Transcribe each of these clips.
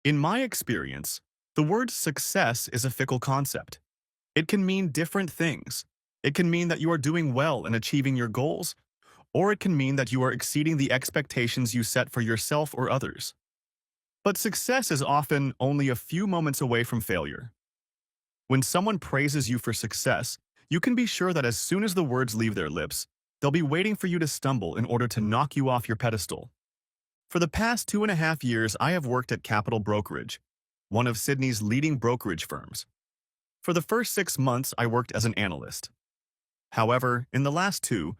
In my experience, the word success is a fickle concept. It can mean different things. It can mean that you are doing well and achieving your goals, or it can mean that you are exceeding the expectations you set for yourself or others. But success is often only a few moments away from failure. When someone praises you for success, you can be sure that as soon as the words leave their lips, they'll be waiting for you to stumble in order to knock you off your pedestal. For the past 2.5 years, I have worked at Capital Brokerage, one of Sydney's leading brokerage firms. For the first 6 months, I worked as an analyst. However, in the last two,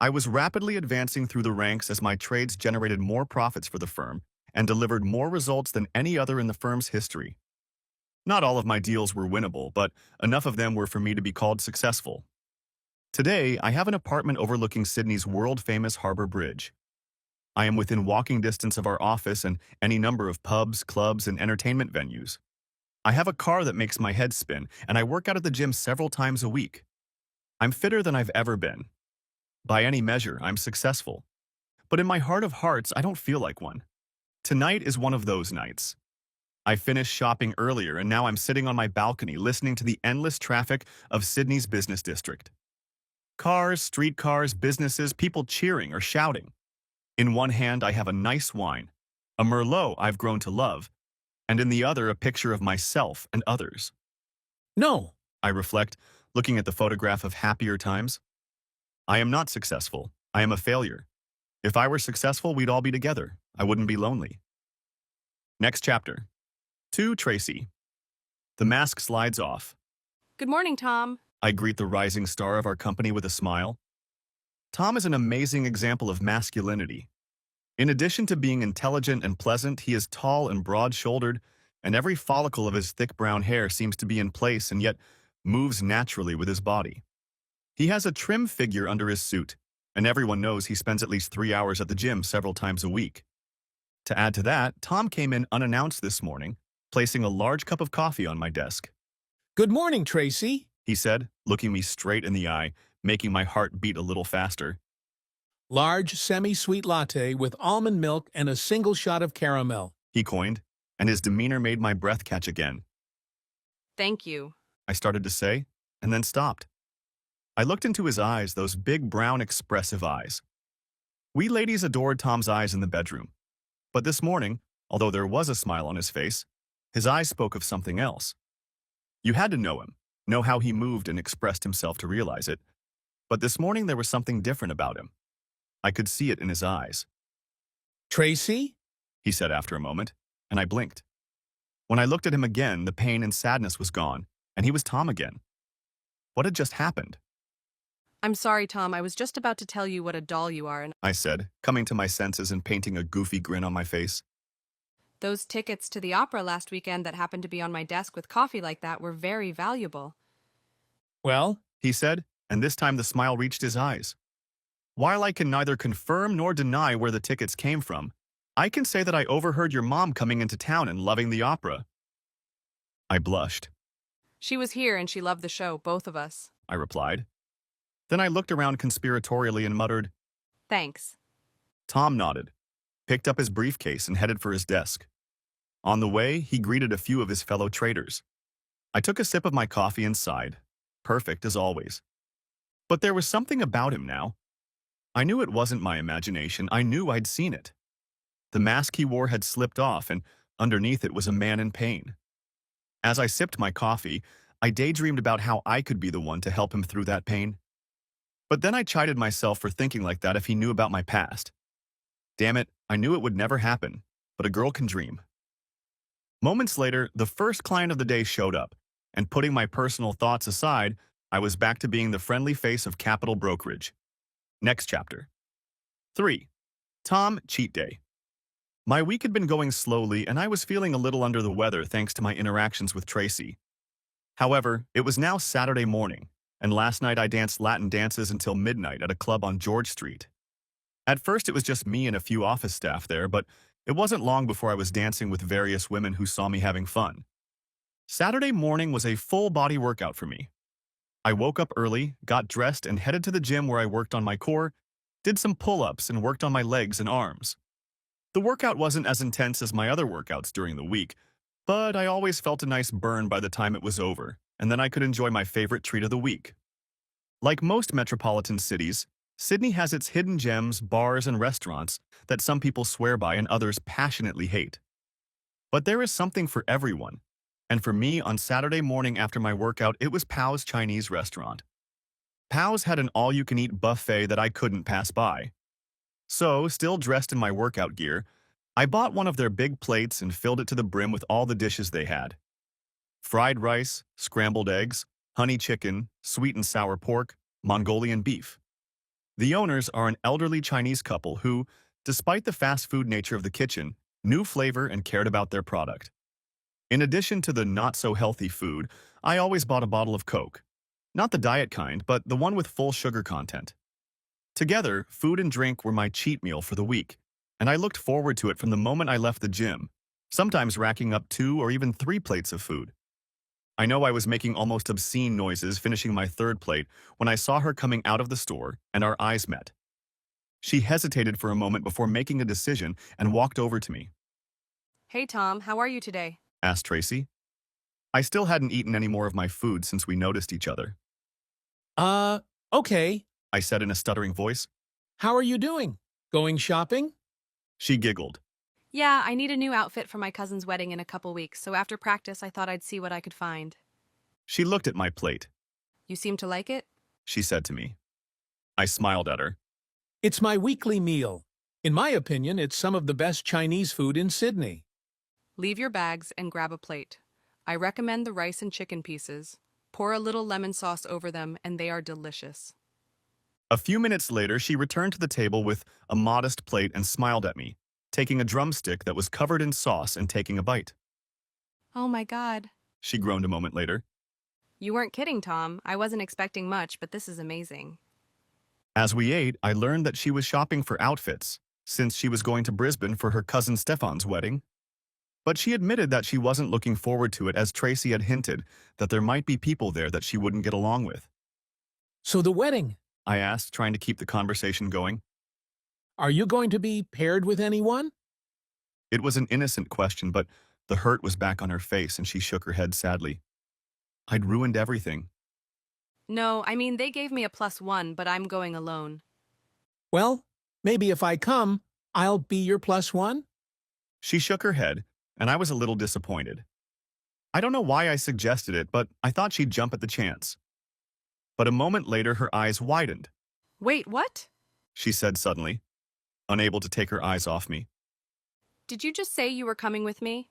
I was rapidly advancing through the ranks as my trades generated more profits for the firm and delivered more results than any other in the firm's history. Not all of my deals were winnable, but enough of them were for me to be called successful. Today, I have an apartment overlooking Sydney's world-famous Harbour Bridge. I am within walking distance of our office and any number of pubs, clubs, and entertainment venues. I have a car that makes my head spin, and I work out at the gym several times a week. I'm fitter than I've ever been. By any measure, I'm successful. But in my heart of hearts, I don't feel like one. Tonight is one of those nights. I finished shopping earlier, and now I'm sitting on my balcony listening to the endless traffic of Sydney's business district. Cars, streetcars, businesses, people cheering or shouting. In one hand, I have a nice wine, a Merlot I've grown to love, and in the other, a picture of myself and others. No, I reflect, looking at the photograph of happier times. I am not successful. I am a failure. If I were successful, we'd all be together. I wouldn't be lonely. Next chapter. To Tracy. The mask slides off. Good morning, Tom. I greet the rising star of our company with a smile. Tom is an amazing example of masculinity. In addition to being intelligent and pleasant, he is tall and broad-shouldered, and every follicle of his thick brown hair seems to be in place and yet moves naturally with his body. He has a trim figure under his suit, and everyone knows he spends at least 3 hours at the gym several times a week. To add to that, Tom came in unannounced this morning, placing a large cup of coffee on my desk. Good morning, Tracy, He said, looking me straight in the eye, making my heart beat a little faster. Large semi-sweet latte with almond milk and a single shot of caramel. He coined, and his demeanor made my breath catch again. Thank you. I started to say, and then stopped. I looked into his eyes, those big, brown, expressive eyes. We ladies adored Tom's eyes in the bedroom. But this morning, although there was a smile on his face, his eyes spoke of something else. You had to know him, know how he moved and expressed himself to realize it. But this morning there was something different about him. I could see it in his eyes. Tracy? He said after a moment, and I blinked. When I looked at him again, the pain and sadness was gone, and he was Tom again. What had just happened? I'm sorry, Tom. I was just about to tell you what a doll you are, and I said, coming to my senses and painting a goofy grin on my face. those tickets to the opera last weekend that happened to be on my desk with coffee like that were very valuable. Well, He said, and this time the smile reached his eyes. While I can neither confirm nor deny where the tickets came from, I can say that I overheard your mom coming into town and loving the opera. I blushed. She was here and she loved the show, both of us. I replied. Then I looked around conspiratorially and muttered. Thanks. Tom nodded, picked up his briefcase and headed for his desk. On the way, he greeted a few of his fellow traders. I took a sip of my coffee and sighed. Perfect as always. But there was something about him now. I knew it wasn't my imagination. I knew I'd seen it. The mask he wore had slipped off, and underneath it was a man in pain. As I sipped my coffee, I daydreamed about how I could be the one to help him through that pain. But then I chided myself for thinking like that if he knew about my past. Damn it, I knew it would never happen, but a girl can dream. Moments later, the first client of the day showed up, and putting my personal thoughts aside, I was back to being the friendly face of Capital Brokerage. Next chapter. 3. Tom Cheat Day. My week had been going slowly, and I was feeling a little under the weather thanks to my interactions with Tracy. However, it was now Saturday morning, and last night I danced Latin dances until midnight at a club on George Street. At first it was just me and a few office staff there, but it wasn't long before I was dancing with various women who saw me having fun. Saturday morning was a full-body workout for me. I woke up early, got dressed, and headed to the gym where I worked on my core, did some pull-ups, and worked on my legs and arms. The workout wasn't as intense as my other workouts during the week, but I always felt a nice burn by the time it was over, and then I could enjoy my favorite treat of the week. Like most metropolitan cities, Sydney has its hidden gems, bars, and restaurants that some people swear by and others passionately hate. But there is something for everyone. And for me, on Saturday morning after my workout, it was Pow's Chinese restaurant. Pow's had an all-you-can-eat buffet that I couldn't pass by. So, still dressed in my workout gear, I bought one of their big plates and filled it to the brim with all the dishes they had. Fried rice, scrambled eggs, honey chicken, sweet and sour pork, Mongolian beef. The owners are an elderly Chinese couple who, despite the fast food nature of the kitchen, knew flavor and cared about their product. In addition to the not-so-healthy food, I always bought a bottle of Coke. Not the diet kind, but the one with full sugar content. Together, food and drink were my cheat meal for the week, and I looked forward to it from the moment I left the gym, sometimes racking up 2 or even 3 plates of food. I know I was making almost obscene noises finishing my third plate when I saw her coming out of the store and our eyes met. She hesitated for a moment before making a decision and walked over to me. Hey, Tom, how are you today? Asked Tracy. I still hadn't eaten any more of my food since we noticed each other. Okay. I said in a stuttering voice. How are you doing? Going shopping? She giggled. Yeah, I need a new outfit for my cousin's wedding in a couple weeks, so after practice I thought I'd see what I could find. She looked at my plate. You seem to like it? She said to me. I smiled at her. It's my weekly meal. In my opinion, it's some of the best Chinese food in Sydney. Leave your bags and grab a plate. I recommend the rice and chicken pieces. Pour a little lemon sauce over them, and they are delicious. A few minutes later, she returned to the table with a modest plate and smiled at me, taking a drumstick that was covered in sauce and taking a bite. Oh my God. She groaned a moment later. You weren't kidding, Tom. I wasn't expecting much, but this is amazing. As we ate, I learned that she was shopping for outfits, since she was going to Brisbane for her cousin Stefan's wedding. But she admitted that she wasn't looking forward to it as Tracy had hinted that there might be people there that she wouldn't get along with. So the wedding, I asked, trying to keep the conversation going. are you going to be paired with anyone? It was an innocent question, but the hurt was back on her face and she shook her head sadly. I'd ruined everything. No, I mean, they gave me a +1, but I'm going alone. Well, maybe if I come, I'll be your +1? She shook her head, and I was a little disappointed. I don't know why I suggested it, but I thought she'd jump at the chance. But a moment later, her eyes widened. Wait, what? She said suddenly, unable to take her eyes off me. Did you just say you were coming with me?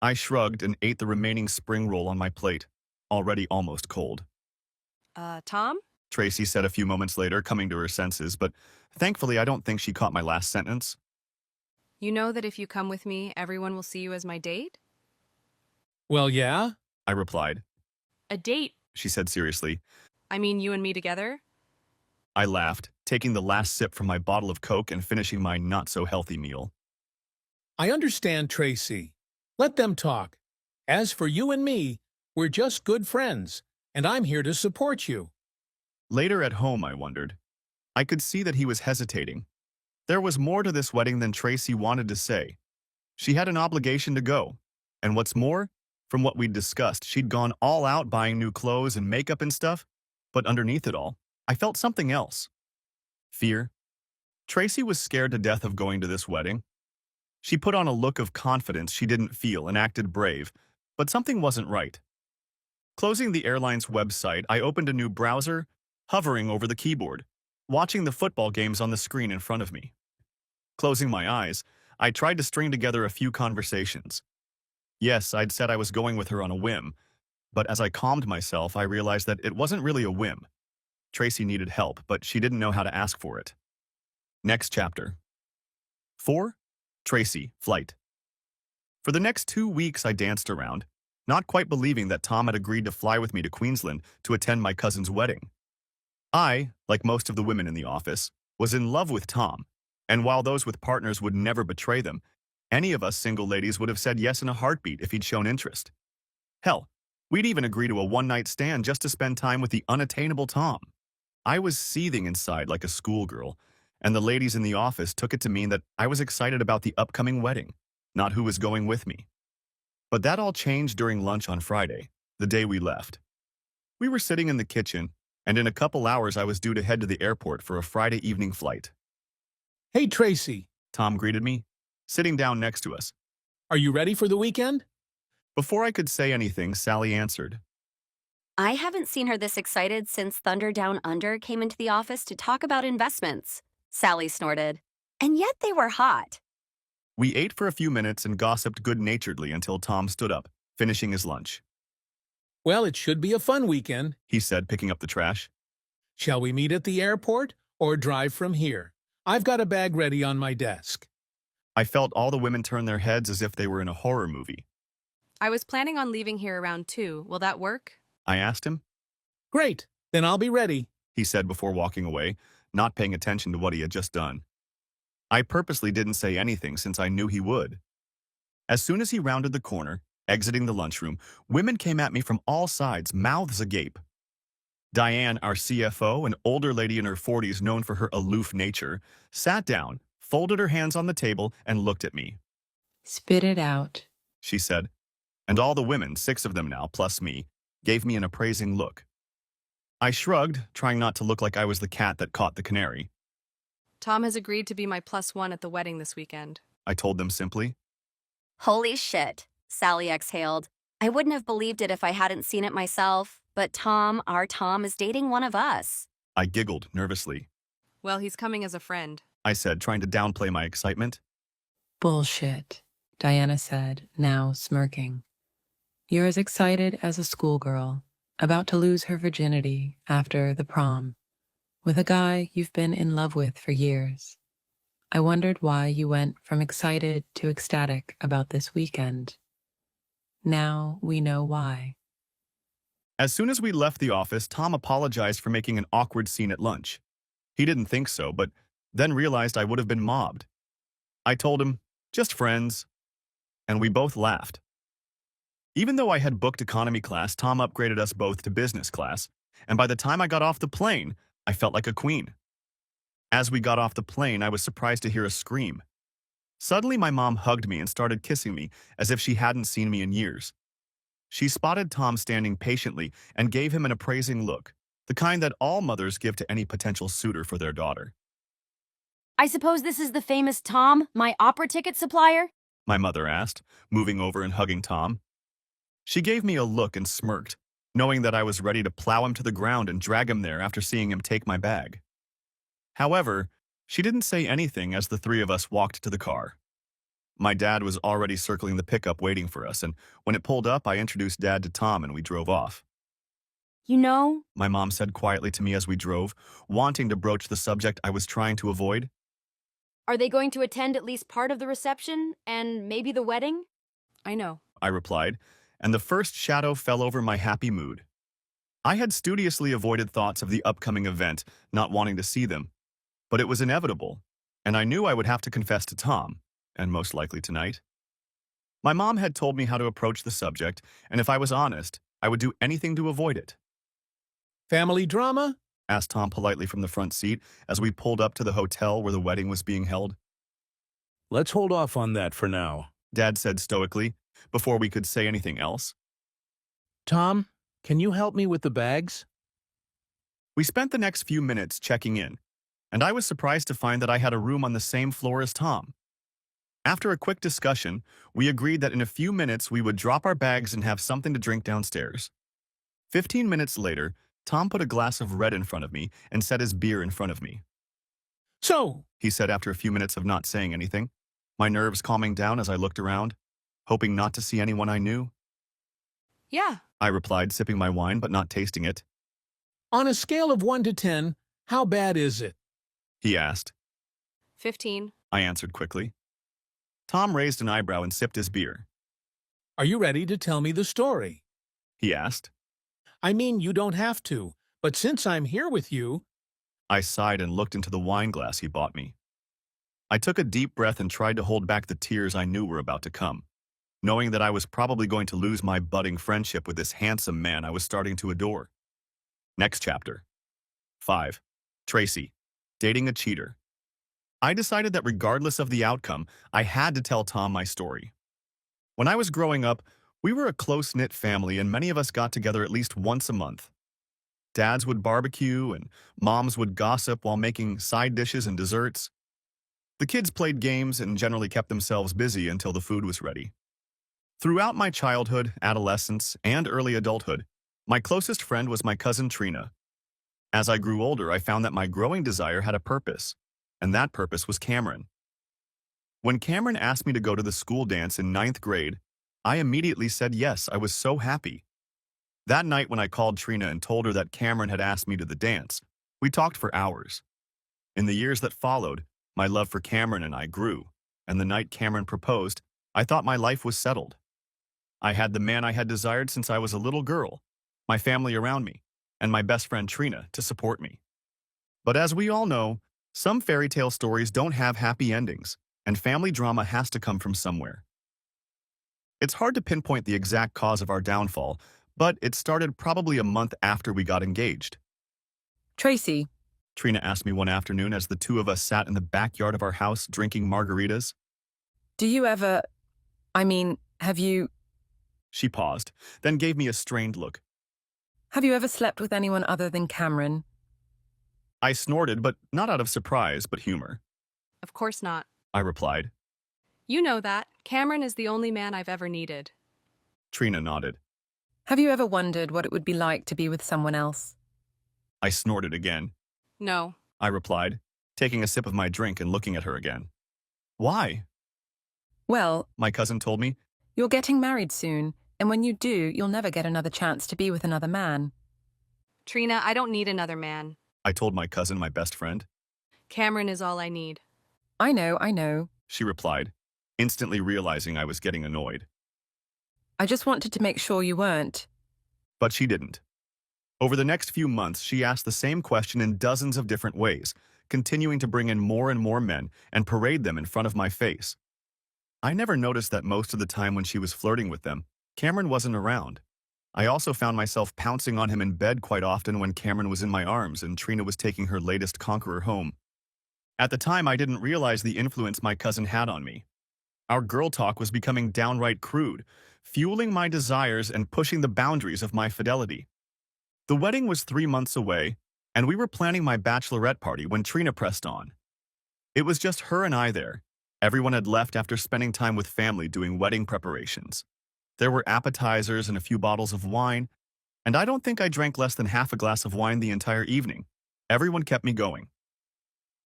I shrugged and ate the remaining spring roll on my plate, already almost cold. Tom? Tracy said a few moments later, coming to her senses, but thankfully I don't think she caught my last sentence. You know that if you come with me, everyone will see you as my date? Well, yeah. I replied. A date? She said seriously. I mean, you and me together? I laughed, taking the last sip from my bottle of Coke and finishing my not-so-healthy meal. I understand, Tracy. Let them talk. As for you and me, we're just good friends, and I'm here to support you. Later at home, I wondered. I could see that he was hesitating. There was more to this wedding than Tracy wanted to say. She had an obligation to go. And what's more, from what we'd discussed, she'd gone all out buying new clothes and makeup and stuff. But underneath it all, I felt something else. Fear. Tracy was scared to death of going to this wedding. She put on a look of confidence she didn't feel and acted brave, but something wasn't right. Closing the airline's website, I opened a new browser, hovering over the keyboard, watching the football games on the screen in front of me. Closing my eyes, I tried to string together a few conversations. Yes, I'd said I was going with her on a whim, but as I calmed myself, I realized that it wasn't really a whim. Tracy needed help, but she didn't know how to ask for it. Next chapter. 4. Tracy, flight. For the next 2 weeks, I danced around, not quite believing that Tom had agreed to fly with me to Queensland to attend my cousin's wedding. I, like most of the women in the office, was in love with Tom, and while those with partners would never betray them, any of us single ladies would have said yes in a heartbeat if he'd shown interest. Hell, we'd even agree to a one-night stand just to spend time with the unattainable Tom. I was seething inside like a schoolgirl, and the ladies in the office took it to mean that I was excited about the upcoming wedding, not who was going with me. But that all changed during lunch on Friday, the day we left. We were sitting in the kitchen, and in a couple hours I was due to head to the airport for a Friday evening flight. Hey, Tracy, Tom greeted me, sitting down next to us. are you ready for the weekend? Before I could say anything, Sally answered. I haven't seen her this excited since Thunder Down Under came into the office to talk about investments, Sally snorted. And yet they were hot. We ate for a few minutes and gossiped good-naturedly until Tom stood up, finishing his lunch. Well, it should be a fun weekend. He said, picking up the trash. Shall we meet at the airport or drive from here? I've got a bag ready on my desk. I felt all the women turn their heads as if they were in a horror movie. I was planning on leaving here around 2. Will that work? I asked him. Great, then I'll be ready. He said before walking away, not paying attention to what he had just done. I purposely didn't say anything since I knew he would. As soon as he rounded the corner, exiting the lunchroom, women came at me from all sides, mouths agape. Diane, our CFO, an older lady in her 40s known for her aloof nature, sat down, folded her hands on the table, and looked at me. Spit it out. She said, and all the women, 6 of them now, plus me, gave me an appraising look. I shrugged, trying not to look like I was the cat that caught the canary. Tom has agreed to be my +1 at the wedding this weekend. I told them simply. Holy shit, Sally exhaled. I wouldn't have believed it if I hadn't seen it myself, but Tom, our Tom, is dating one of us. I giggled nervously. Well, he's coming as a friend. I said, trying to downplay my excitement. Bullshit, Diana said, now smirking. You're as excited as a schoolgirl, about to lose her virginity after the prom, with a guy you've been in love with for years. I wondered why you went from excited to ecstatic about this weekend. Now we know why. As soon as we left the office, Tom apologized for making an awkward scene at lunch. He didn't think so, but then realized I would have been mobbed. I told him, just friends, and we both laughed. Even though I had booked economy class, Tom upgraded us both to business class, and by the time I got off the plane, I felt like a queen. As we got off the plane, I was surprised to hear a scream. Suddenly, my mom hugged me and started kissing me as if she hadn't seen me in years. She spotted Tom standing patiently and gave him an appraising look, the kind that all mothers give to any potential suitor for their daughter. I suppose this is the famous Tom, my opera ticket supplier? My mother asked, moving over and hugging Tom. She gave me a look and smirked, knowing that I was ready to plow him to the ground and drag him there after seeing him take my bag. However, she didn't say anything as the 3 of us walked to the car. My dad was already circling the pickup waiting for us, and when it pulled up, I introduced Dad to Tom and we drove off. You know, My mom said quietly to me as we drove, wanting to broach the subject I was trying to avoid. are they going to attend at least part of the reception and maybe the wedding? I know. I replied, and the first shadow fell over my happy mood. I had studiously avoided thoughts of the upcoming event, not wanting to see them, but it was inevitable, and I knew I would have to confess to Tom, and most likely tonight. My mom had told me how to approach the subject, and if I was honest, I would do anything to avoid it. Family drama? Asked Tom politely from the front seat as we pulled up to the hotel where the wedding was being held. Let's hold off on that for now. Dad said stoically, before we could say anything else. Tom, can you help me with the bags? We spent the next few minutes checking in, and I was surprised to find that I had a room on the same floor as Tom. After a quick discussion, we agreed that in a few minutes we would drop our bags and have something to drink downstairs. 15 minutes later, Tom put a glass of red in front of me and set his beer in front of me. So, He said after a few minutes of not saying anything, my nerves calming down as I looked around, hoping not to see anyone I knew. Yeah. I replied, sipping my wine but not tasting it. on a scale of 1 to 10, how bad is it? He asked. 15. I answered quickly. Tom raised an eyebrow and sipped his beer. Are you ready to tell me the story? He asked. I mean, you don't have to, but since I'm here with you, I sighed and looked into the wine glass he bought me. I took a deep breath and tried to hold back the tears I knew were about to come, knowing that I was probably going to lose my budding friendship with this handsome man I was starting to adore. Next chapter. 5. Tracy. Dating a cheater. I decided that regardless of the outcome, I had to tell Tom my story. When I was growing up, we were a close-knit family and many of us got together at least once a month. Dads would barbecue and moms would gossip while making side dishes and desserts. The kids played games and generally kept themselves busy until the food was ready. Throughout my childhood, adolescence, and early adulthood, my closest friend was my cousin Trina. As I grew older, I found that my growing desire had a purpose, and that purpose was Cameron. When Cameron asked me to go to the school dance in ninth grade, I immediately said yes. I was so happy. That night when I called Trina and told her that Cameron had asked me to the dance, we talked for hours. In the years that followed, my love for Cameron and I grew, and the night Cameron proposed, I thought my life was settled. I had the man I had desired since I was a little girl, my family around me, and my best friend Trina to support me. But as we all know, some fairy tale stories don't have happy endings, and family drama has to come from somewhere. It's hard to pinpoint the exact cause of our downfall, but it started probably a month after we got engaged. Tracy, Trina asked me one afternoon as the two of us sat in the backyard of our house drinking margaritas. do you ever, have you She paused, then gave me a strained look. ever slept with anyone other than Cameron? I snorted, but not out of surprise, but humor. Of course not. I replied. You know that. Cameron is the only man I've ever needed. Trina nodded. Have you ever wondered what it would be like to be with someone else? I snorted again. No. I replied, taking a sip of my drink and looking at her again. Why? Well, My cousin told me. you're getting married soon, and when you do, you'll never get another chance to be with another man. Trina, I don't need another man. I told my cousin, my best friend. Cameron is all I need. I know. She replied, instantly realizing I was getting annoyed. I just wanted to make sure you weren't. But she didn't. Over the next few months, she asked the same question in dozens of different ways, continuing to bring in more and more men and parade them in front of my face. I never noticed that most of the time when she was flirting with them, Cameron wasn't around. I also found myself pouncing on him in bed quite often when Cameron was in my arms and Trina was taking her latest conqueror home. At the time, I didn't realize the influence my cousin had on me. Our girl talk was becoming downright crude, fueling my desires and pushing the boundaries of my fidelity. The wedding was 3 months away, and we were planning my bachelorette party when Trina pressed on. It was just her and I there. Everyone had left after spending time with family doing wedding preparations. There were appetizers and a few bottles of wine, and I don't think I drank less than half a glass of wine the entire evening. Everyone kept me going.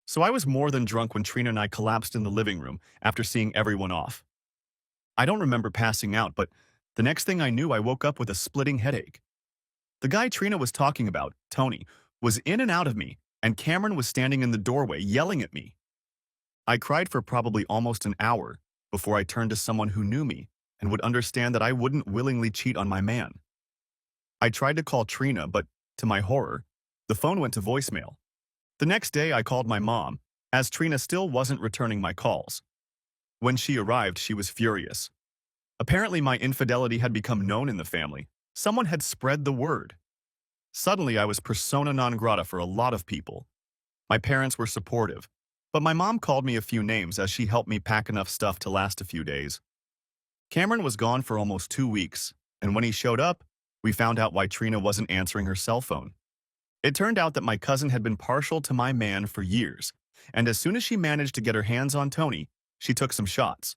So I was more than drunk when Trina and I collapsed in the living room after seeing everyone off. I don't remember passing out, but the next thing I knew, I woke up with a splitting headache. The guy Trina was talking about, Tony, was in and out of me, and Cameron was standing in the doorway yelling at me. I cried for probably almost an hour before I turned to someone who knew me and would understand that I wouldn't willingly cheat on my man. I tried to call Trina, but to my horror, the phone went to voicemail. The next day, I called my mom, as Trina still wasn't returning my calls. When she arrived, she was furious. Apparently, my infidelity had become known in the family. Someone had spread the word. Suddenly, I was persona non grata for a lot of people. My parents were supportive, but my mom called me a few names as she helped me pack enough stuff to last a few days. Cameron was gone for almost 2 weeks, and when he showed up, we found out why Trina wasn't answering her cell phone. It turned out that my cousin had been partial to my man for years, and as soon as she managed to get her hands on Tony, she took some shots.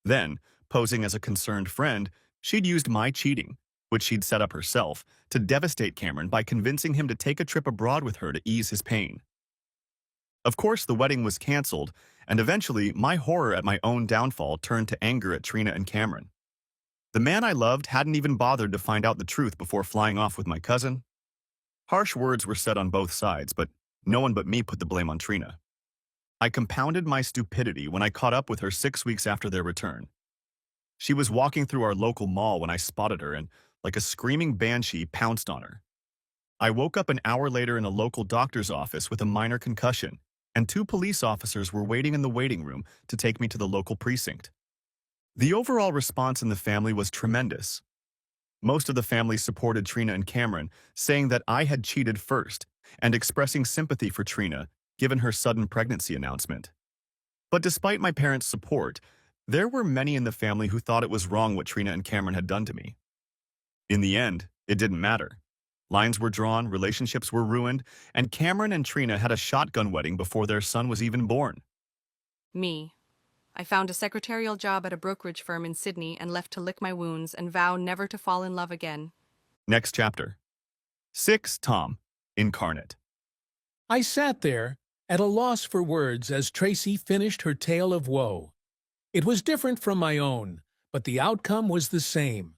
Then, posing as a concerned friend, she'd used my cheating, which she'd set up herself, to devastate Cameron by convincing him to take a trip abroad with her to ease his pain. Of course, the wedding was canceled, and eventually, my horror at my own downfall turned to anger at Trina and Cameron. The man I loved hadn't even bothered to find out the truth before flying off with my cousin. Harsh words were said on both sides, but no one but me put the blame on Trina. I compounded my stupidity when I caught up with her 6 weeks after their return. She was walking through our local mall when I spotted her and, like a screaming banshee, pounced on her. I woke up an hour later in a local doctor's office with a minor concussion, and 2 police officers were waiting in the waiting room to take me to the local precinct. The overall response in the family was tremendous. Most of the family supported Trina and Cameron, saying that I had cheated first, and expressing sympathy for Trina given her sudden pregnancy announcement. But despite my parents' support, there were many in the family who thought it was wrong what Trina and Cameron had done to me. In the end, it didn't matter. Lines were drawn, relationships were ruined, and Cameron and Trina had a shotgun wedding before their son was even born. Me. I found a secretarial job at a brokerage firm in Sydney and left to lick my wounds and vow never to fall in love again. Next chapter. 6. Tom, incarnate. I sat there, at a loss for words as Tracy finished her tale of woe. It was different from my own, but the outcome was the same.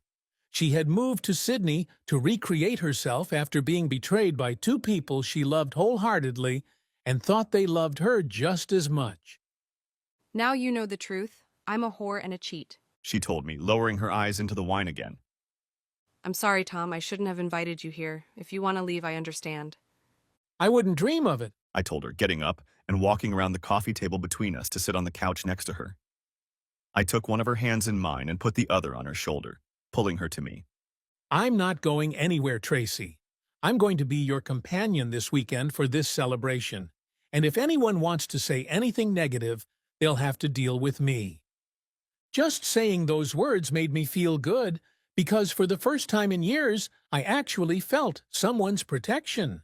She had moved to Sydney to recreate herself after being betrayed by two people she loved wholeheartedly and thought they loved her just as much. Now you know the truth. I'm a whore and a cheat. She told me, lowering her eyes into the wine again. I'm sorry, Tom. I shouldn't have invited you here. If you want to leave, I understand. I wouldn't dream of it. I told her, getting up and walking around the coffee table between us to sit on the couch next to her. I took one of her hands in mine and put the other on her shoulder, pulling her to me. I'm not going anywhere, Tracy. I'm going to be your companion this weekend for this celebration. And if anyone wants to say anything negative, they'll have to deal with me. Just saying those words made me feel good, because for the first time in years, I actually felt someone's protection.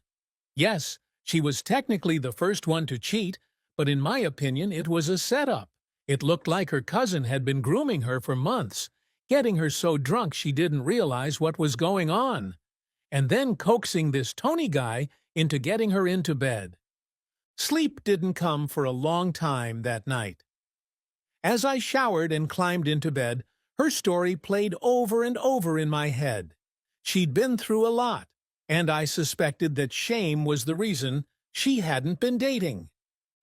Yes, she was technically the first one to cheat, but in my opinion, it was a setup. It looked like her cousin had been grooming her for months, getting her so drunk she didn't realize what was going on, and then coaxing this Tony guy into getting her into bed. Sleep didn't come for a long time that night. As I showered and climbed into bed, her story played over and over in my head. She'd been through a lot, and I suspected that shame was the reason she hadn't been dating.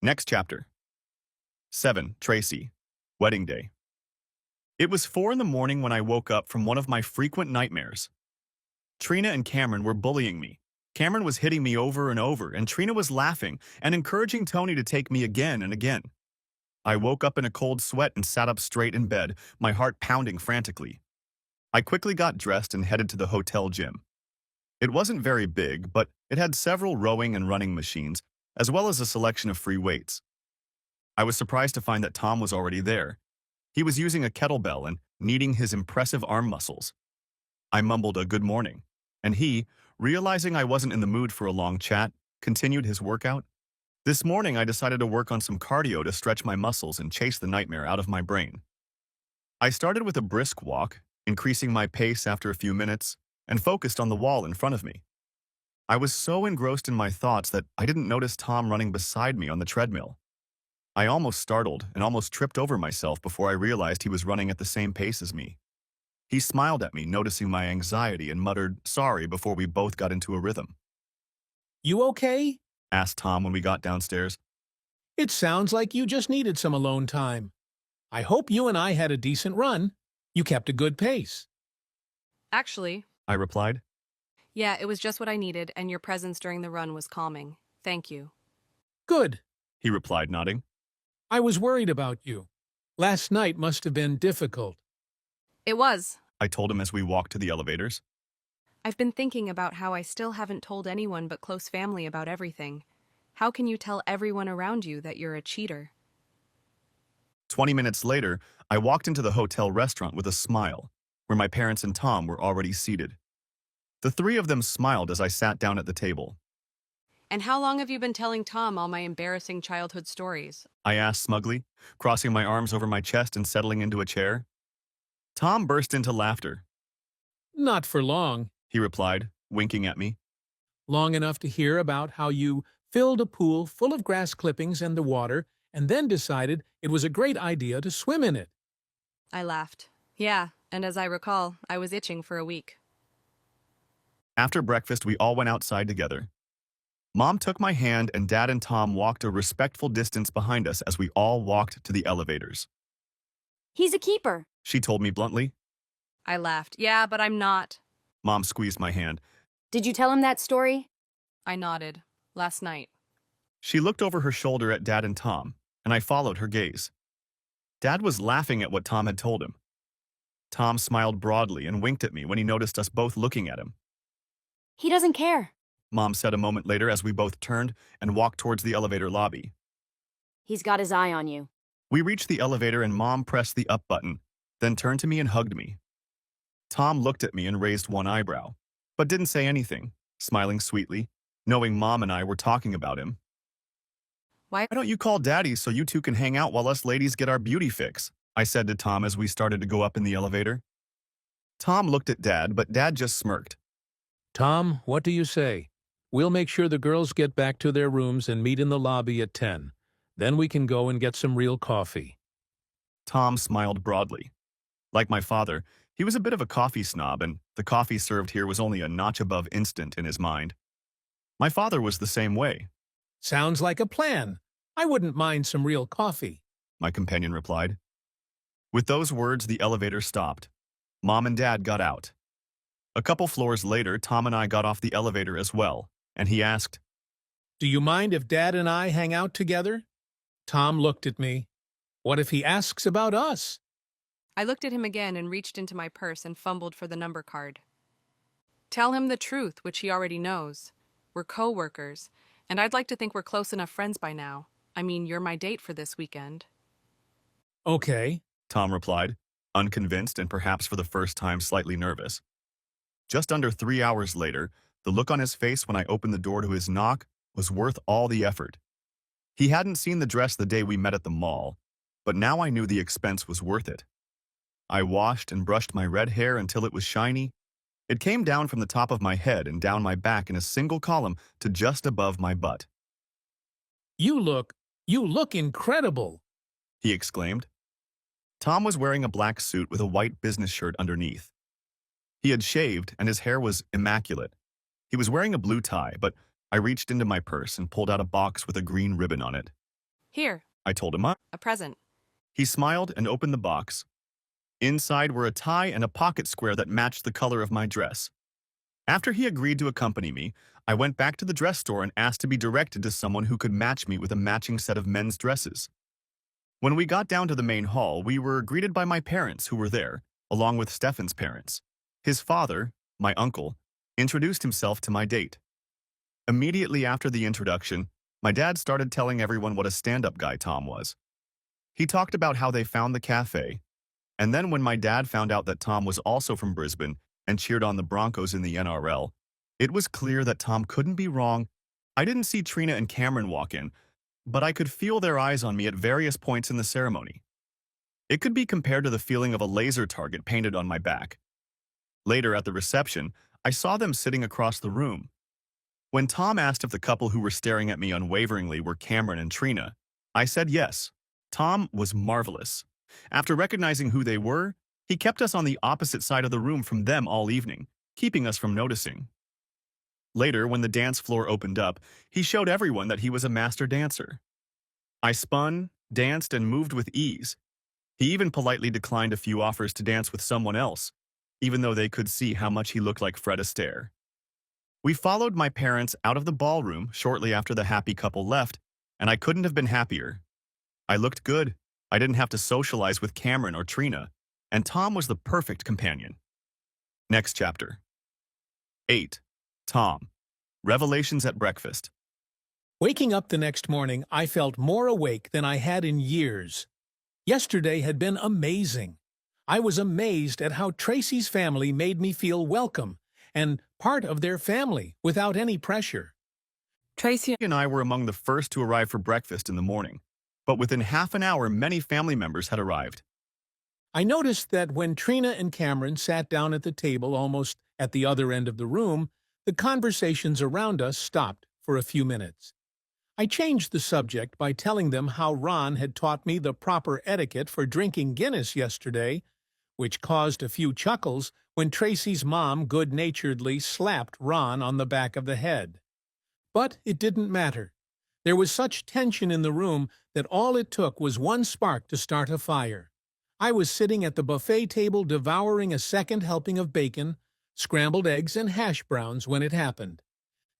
Next chapter. 7. Tracy, wedding day. It was 4 in the morning when I woke up from one of my frequent nightmares. Trina and Cameron were bullying me. Cameron was hitting me over and over, and Trina was laughing and encouraging Tony to take me again and again. I woke up in a cold sweat and sat up straight in bed, my heart pounding frantically. I quickly got dressed and headed to the hotel gym. It wasn't very big, but it had several rowing and running machines, as well as a selection of free weights. I was surprised to find that Tom was already there. He was using a kettlebell and kneading his impressive arm muscles. I mumbled a good morning, and he, realizing I wasn't in the mood for a long chat, continued his workout. This morning, I decided to work on some cardio to stretch my muscles and chase the nightmare out of my brain. I started with a brisk walk, increasing my pace after a few minutes, and focused on the wall in front of me. I was so engrossed in my thoughts that I didn't notice Tom running beside me on the treadmill. I almost startled and almost tripped over myself before I realized he was running at the same pace as me. He smiled at me, noticing my anxiety, and muttered, "Sorry," before we both got into a rhythm. You okay? Asked Tom when we got downstairs. It sounds like you just needed some alone time. I hope you and I had a decent run. You kept a good pace. Actually, I replied. yeah, it was just what I needed, and your presence during the run was calming. Thank you. Good. He replied, nodding. I was worried about you. Last night must have been difficult. It was. I told him as we walked to the elevators. I've been thinking about how I still haven't told anyone but close family about everything. How can you tell everyone around you that you're a cheater? 20 minutes later, I walked into the hotel restaurant with a smile, where my parents and Tom were already seated. The three of them smiled as I sat down at the table. And how long have you been telling Tom all my embarrassing childhood stories? I asked smugly, crossing my arms over my chest and settling into a chair. Tom burst into laughter. Not for long. He replied, winking at me. Long enough to hear about how you filled a pool full of grass clippings and the water and then decided it was a great idea to swim in it. I laughed. Yeah, and as I recall, I was itching for a week. After breakfast, we all went outside together. Mom took my hand and Dad and Tom walked a respectful distance behind us as we all walked to the elevators. He's a keeper. She told me bluntly. I laughed. Yeah, but I'm not. Mom squeezed my hand. Did you tell him that story? I nodded. Last night. She looked over her shoulder at Dad and Tom, and I followed her gaze. Dad was laughing at what Tom had told him. Tom smiled broadly and winked at me when he noticed us both looking at him. He doesn't care. Mom said a moment later as we both turned and walked towards the elevator lobby. He's got his eye on you. We reached the elevator and Mom pressed the up button, then turned to me and hugged me. Tom looked at me and raised one eyebrow, but didn't say anything, smiling sweetly, knowing Mom and I were talking about him. Why? Why don't you call Daddy so you two can hang out while us ladies get our beauty fix? I said to Tom as we started to go up in the elevator. Tom looked at Dad, but Dad just smirked. Tom, what do you say? We'll make sure the girls get back to their rooms and meet in the lobby at 10. Then we can go and get some real coffee. Tom smiled broadly. Like my father, he was a bit of a coffee snob, and the coffee served here was only a notch above instant in his mind. My father was the same way, Sounds like a plan. I wouldn't mind some real coffee. my companion replied. With those words, the elevator stopped. Mom and Dad got out. A couple floors later, Tom and I got off the elevator as well, and he asked, Do you mind if Dad and I hang out together? Tom looked at me. What if he asks about us? I looked at him again and reached into my purse and fumbled for the number card. Tell him the truth, which he already knows. We're co-workers, and I'd like to think we're close enough friends by now. I mean, you're my date for this weekend. Okay. Tom replied, unconvinced and perhaps for the first time slightly nervous. Just under 3 hours later, the look on his face when I opened the door to his knock was worth all the effort. He hadn't seen the dress the day we met at the mall, but now I knew the expense was worth it. I washed and brushed my red hair until it was shiny. It came down from the top of my head and down my back in a single column to just above my butt. You look incredible. He exclaimed. Tom was wearing a black suit with a white business shirt underneath. He had shaved and his hair was immaculate. He was wearing a blue tie, but I reached into my purse and pulled out a box with a green ribbon on it. Here, I told him, a present. He smiled and opened the box. Inside were a tie and a pocket square that matched the color of my dress. After he agreed to accompany me, I went back to the dress store and asked to be directed to someone who could match me with a matching set of men's dresses. When we got down to the main hall, we were greeted by my parents who were there, along with Stefan's parents. His father, my uncle, introduced himself to my date. Immediately after the introduction, my dad started telling everyone what a stand-up guy Tom was. He talked about how they found the cafe, and then when my dad found out that Tom was also from Brisbane and cheered on the Broncos in the NRL, it was clear that Tom couldn't be wrong. I didn't see Trina and Cameron walk in, but I could feel their eyes on me at various points in the ceremony. It could be compared to the feeling of a laser target painted on my back. Later at the reception, I saw them sitting across the room. When Tom asked if the couple who were staring at me unwaveringly were Cameron and Trina, I said yes. Tom was marvelous. After recognizing who they were, he kept us on the opposite side of the room from them all evening, keeping us from noticing. Later, when the dance floor opened up, he showed everyone that he was a master dancer. I spun, danced, and moved with ease. He even politely declined a few offers to dance with someone else, even though they could see how much he looked like Fred Astaire. We followed my parents out of the ballroom shortly after the happy couple left, and I couldn't have been happier. I looked good. I didn't have to socialize with Cameron or Trina, and Tom was the perfect companion. Next chapter. 8. Tom. Revelations at breakfast. Waking up the next morning, I felt more awake than I had in years. Yesterday had been amazing. I was amazed at how Tracy's family made me feel welcome and part of their family without any pressure. Tracy And I were among the first to arrive for breakfast in the morning, but within half an hour, many family members had arrived. I noticed that when Trina and Cameron sat down at the table almost at the other end of the room, the conversations around us stopped for a few minutes. I changed the subject by telling them how Ron had taught me the proper etiquette for drinking Guinness yesterday, which caused a few chuckles when Tracy's mom good-naturedly slapped Ron on the back of the head. But it didn't matter. There was such tension in the room that all it took was one spark to start a fire. I was sitting at the buffet table devouring a second helping of bacon, scrambled eggs, and hash browns when it happened.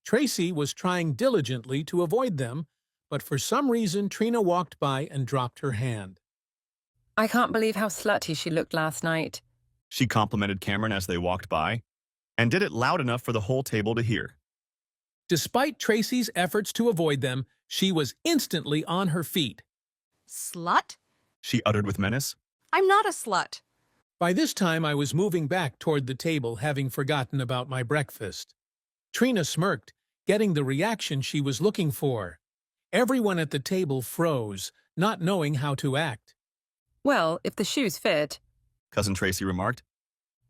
Tracy was trying diligently to avoid them, but for some reason Trina walked by and dropped her hand. I can't believe how slutty she looked last night. She complimented Cameron as they walked by, and did it loud enough for the whole table to hear. Despite Tracy's efforts to avoid them, she was instantly on her feet. Slut? she uttered with menace. I'm not a slut. By this time, I was moving back toward the table, having forgotten about my breakfast. Trina smirked, getting the reaction she was looking for. Everyone at the table froze, not knowing how to act. Well, if the shoes fit, Cousin Tracy remarked.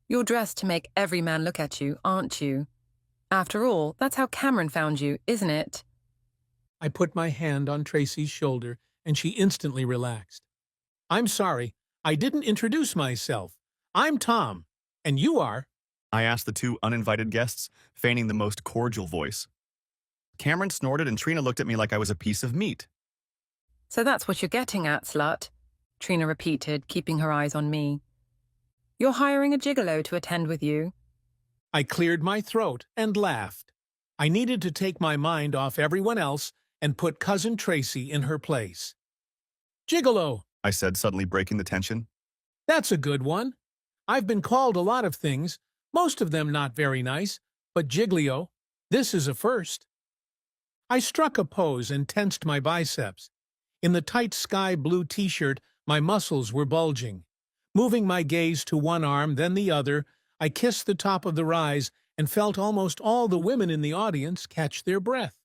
you're dressed to make every man look at you, aren't you? After all, that's how Cameron found you, isn't it? I put my hand on Tracy's shoulder, and she instantly relaxed. I'm sorry, I didn't introduce myself. I'm Tom, and you are? I asked the two uninvited guests, feigning the most cordial voice. Cameron snorted and Trina looked at me like I was a piece of meat. So that's what you're getting at, slut, Trina repeated, keeping her eyes on me. You're hiring a gigolo to attend with you? I cleared my throat and laughed. I needed to take my mind off everyone else and put Cousin Tracy in her place. Gigolo, I said, suddenly breaking the tension. that's a good one. I've been called a lot of things, most of them not very nice, but Giglio, this is a first. I struck a pose and tensed my biceps. In the tight sky blue t-shirt, my muscles were bulging. Moving my gaze to one arm, then the other, I kissed the top of the rise and felt almost all the women in the audience catch their breath.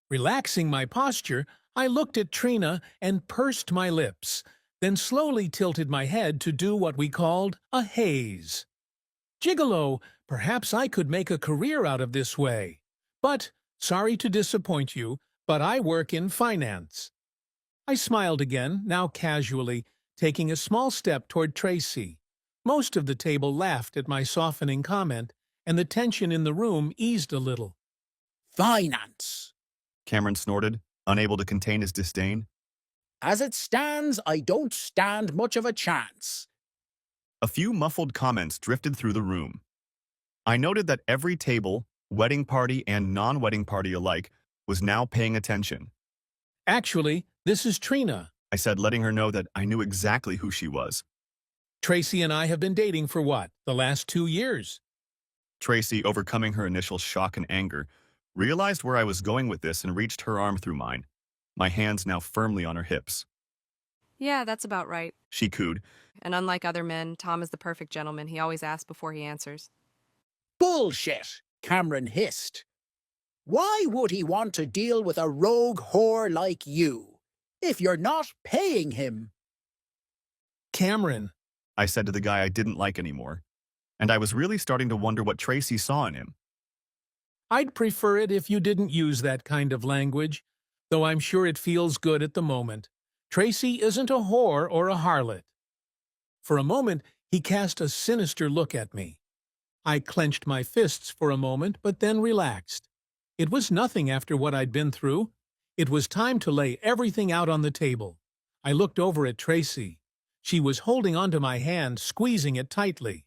Relaxing my posture, I looked at Trina and pursed my lips, then slowly tilted my head to do what we called a haze. Gigolo, perhaps I could make a career out of this way. But, sorry to disappoint you, but I work in finance. I smiled again, now casually, taking a small step toward Tracy. Most of the table laughed at my softening comment, and the tension in the room eased a little. Finance. Cameron snorted, unable to contain his disdain. As it stands, I don't stand much of a chance. A few muffled comments drifted through the room. I noted that every table, wedding party and non-wedding party alike, was now paying attention. Actually, this is Trina. I said, letting her know that I knew exactly who she was. Tracy and I have been dating for what, the last 2 years? Tracy, overcoming her initial shock and anger, realized where I was going with this and reached her arm through mine, my hands now firmly on her hips. Yeah, that's about right. She cooed. And unlike other men, Tom is the perfect gentleman. He always asks before he answers. Bullshit, Cameron hissed. Why would he want to deal with a rogue whore like you, if you're not paying him? Cameron. I said to the guy I didn't like anymore, and I was really starting to wonder what Tracy saw in him. I'd prefer it if you didn't use that kind of language, though I'm sure it feels good at the moment. Tracy isn't a whore or a harlot. For a moment, he cast a sinister look at me. I clenched my fists for a moment, but then relaxed. It was nothing after what I'd been through. It was time to lay everything out on the table. I looked over at Tracy. She was holding onto my hand, squeezing it tightly.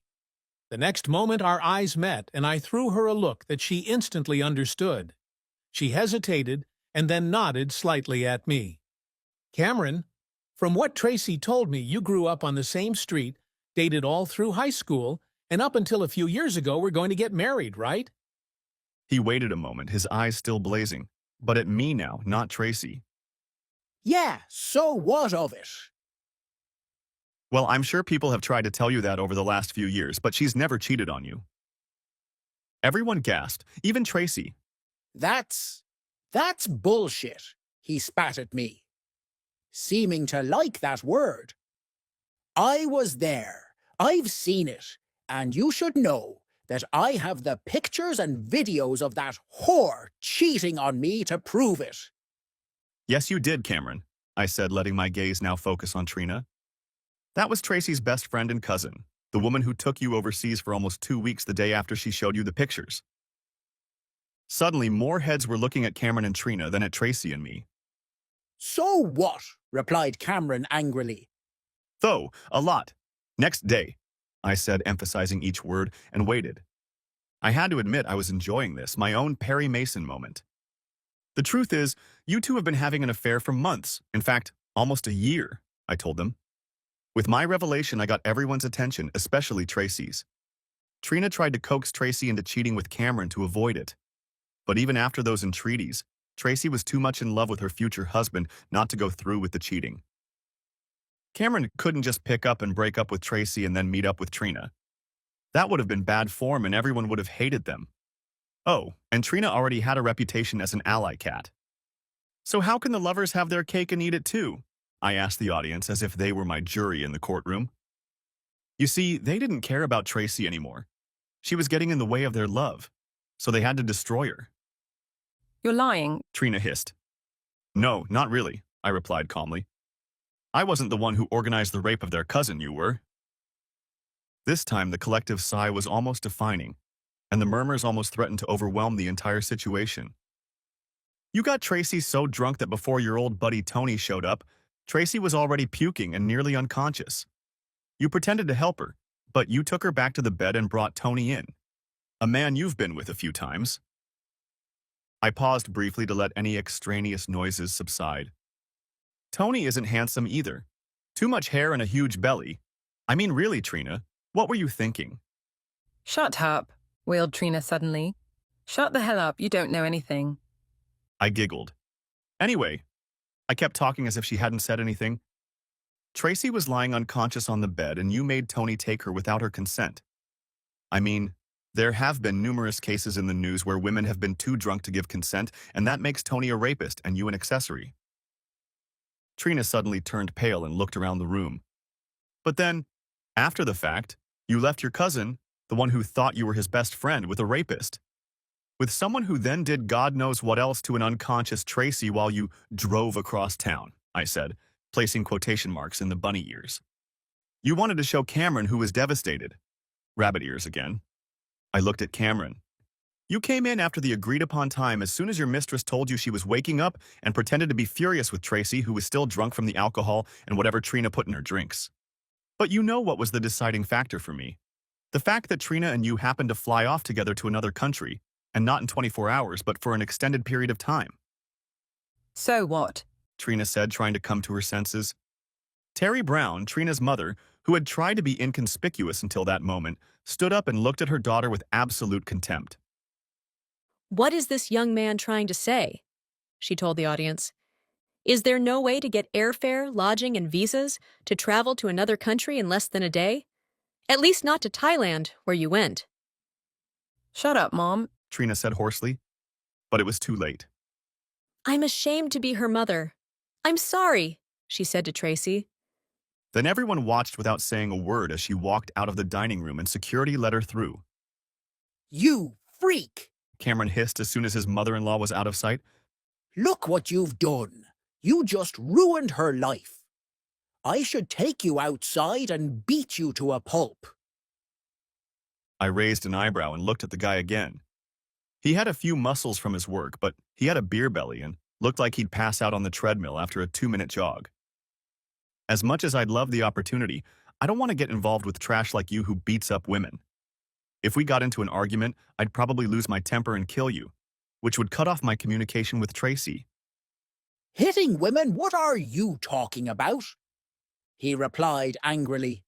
The next moment our eyes met, and I threw her a look that she instantly understood. She hesitated, and then nodded slightly at me. Cameron, from what Tracy told me, you grew up on the same street, dated all through high school, and up until a few years ago were going to get married, right? He waited a moment, his eyes still blazing, but at me now, not Tracy. Yeah, so what of it? Well, I'm sure people have tried to tell you that over the last few years, but she's never cheated on you. Everyone gasped, even Tracy. That's bullshit, he spat at me, seeming to like that word. I was there. I've seen it, and you should know that I have the pictures and videos of that whore cheating on me to prove it. Yes, you did, Cameron, I said, letting my gaze now focus on Trina. That was Tracy's best friend and cousin, the woman who took you overseas for almost 2 weeks the day after she showed you the pictures. Suddenly, more heads were looking at Cameron and Trina than at Tracy and me. So what? Replied Cameron angrily. Though, a lot. Next day, I said, emphasizing each word, and waited. I had to admit I was enjoying this, my own Perry Mason moment. The truth is, you two have been having an affair for months, in fact, almost a year, I told them. With my revelation, I got everyone's attention, especially Tracy's. Trina tried to coax Tracy into cheating with Cameron to avoid it. But even after those entreaties, Tracy was too much in love with her future husband not to go through with the cheating. Cameron couldn't just pick up and break up with Tracy and then meet up with Trina. That would have been bad form and everyone would have hated them. Oh, and Trina already had a reputation as an ally cat. So how can the lovers have their cake and eat it too? I asked the audience as if they were my jury in the courtroom. You see, they didn't care about Tracy anymore. She was getting in the way of their love, so they had to destroy her. You're lying. Trina hissed. No, not really, I replied calmly. I wasn't the one who organized the rape of their cousin, you were. This time the collective sigh was almost defining, and the murmurs almost threatened to overwhelm the entire situation. You got Tracy so drunk that before your old buddy Tony showed up, Tracy was already puking and nearly unconscious. You pretended to help her, but you took her back to the bed and brought Tony in, a man you've been with a few times. I paused briefly to let any extraneous noises subside. Tony isn't handsome either. Too much hair and a huge belly. I mean, really, Trina, what were you thinking? Shut up, wailed Trina suddenly. Shut the hell up, you don't know anything. I giggled. Anyway, I kept talking as if she hadn't said anything. Tracy was lying unconscious on the bed and you made Tony take her without her consent. I mean, there have been numerous cases in the news where women have been too drunk to give consent, and that makes Tony a rapist and you an accessory. Trina suddenly turned pale and looked around the room. But then, after the fact, you left your cousin, the one who thought you were his best friend, with a rapist. With someone who then did God knows what else to an unconscious Tracy while you drove across town, I said, placing quotation marks in the bunny ears. You wanted to show Cameron who was devastated. Rabbit ears again. I looked at Cameron. You came in after the agreed-upon time as soon as your mistress told you she was waking up and pretended to be furious with Tracy, who was still drunk from the alcohol and whatever Trina put in her drinks. But you know what was the deciding factor for me. The fact that Trina and you happened to fly off together to another country, and not in 24 hours, but for an extended period of time. So what? Trina said, trying to come to her senses. Terry Brown, Trina's mother, who had tried to be inconspicuous until that moment, stood up and looked at her daughter with absolute contempt. What is this young man trying to say? She told the audience. Is there no way to get airfare, lodging, and visas to travel to another country in less than a day? At least not to Thailand, where you went. Shut up, Mom, Trina said hoarsely. But it was too late. I'm ashamed to be her mother. I'm sorry, she said to Tracy. Then everyone watched without saying a word as she walked out of the dining room and security let her through. You freak! Cameron hissed as soon as his mother-in-law was out of sight. Look what you've done. You just ruined her life. I should take you outside and beat you to a pulp. I raised an eyebrow and looked at the guy again. He had a few muscles from his work, but he had a beer belly and looked like he'd pass out on the treadmill after a 2-minute jog. As much as I'd love the opportunity, I don't want to get involved with trash like you who beats up women. If we got into an argument, I'd probably lose my temper and kill you, which would cut off my communication with Tracy. Hitting women? What are you talking about? He replied angrily.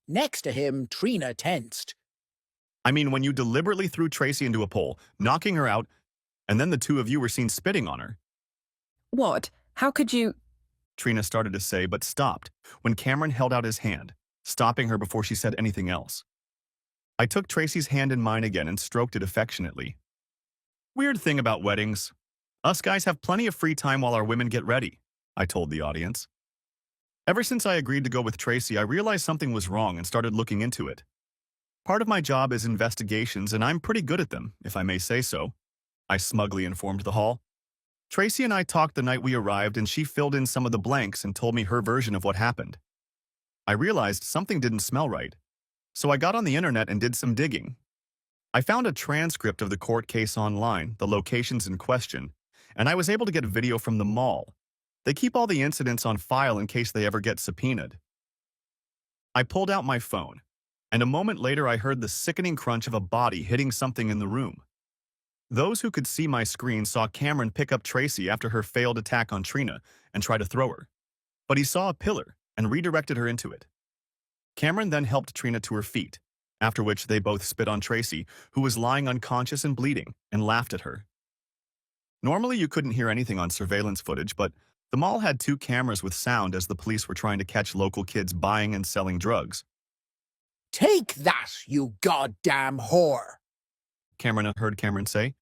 Next to him, Trina tensed. I mean, when you deliberately threw Tracy into a pole, knocking her out, and then the two of you were seen spitting on her. What? How could you? Trina started to say, but stopped when Cameron held out his hand, stopping her before she said anything else. I took Tracy's hand in mine again and stroked it affectionately. Weird thing about weddings. Us guys have plenty of free time while our women get ready, I told the audience. Ever since I agreed to go with Tracy, I realized something was wrong and started looking into it. Part of my job is investigations, and I'm pretty good at them, if I may say so, I smugly informed the hall. Tracy and I talked the night we arrived, and she filled in some of the blanks and told me her version of what happened. I realized something didn't smell right, so I got on the internet and did some digging. I found a transcript of the court case online, the locations in question, and I was able to get video from the mall. They keep all the incidents on file in case they ever get subpoenaed. I pulled out my phone, and a moment later I heard the sickening crunch of a body hitting something in the room. Those who could see my screen saw Cameron pick up Tracy after her failed attack on Trina and try to throw her, but he saw a pillar and redirected her into it. Cameron then helped Trina to her feet, after which they both spit on Tracy, who was lying unconscious and bleeding, and laughed at her. Normally, you couldn't hear anything on surveillance footage, but the mall had 2 cameras with sound as the police were trying to catch local kids buying and selling drugs. Take that, you goddamn whore! Cameron heard Cameron say.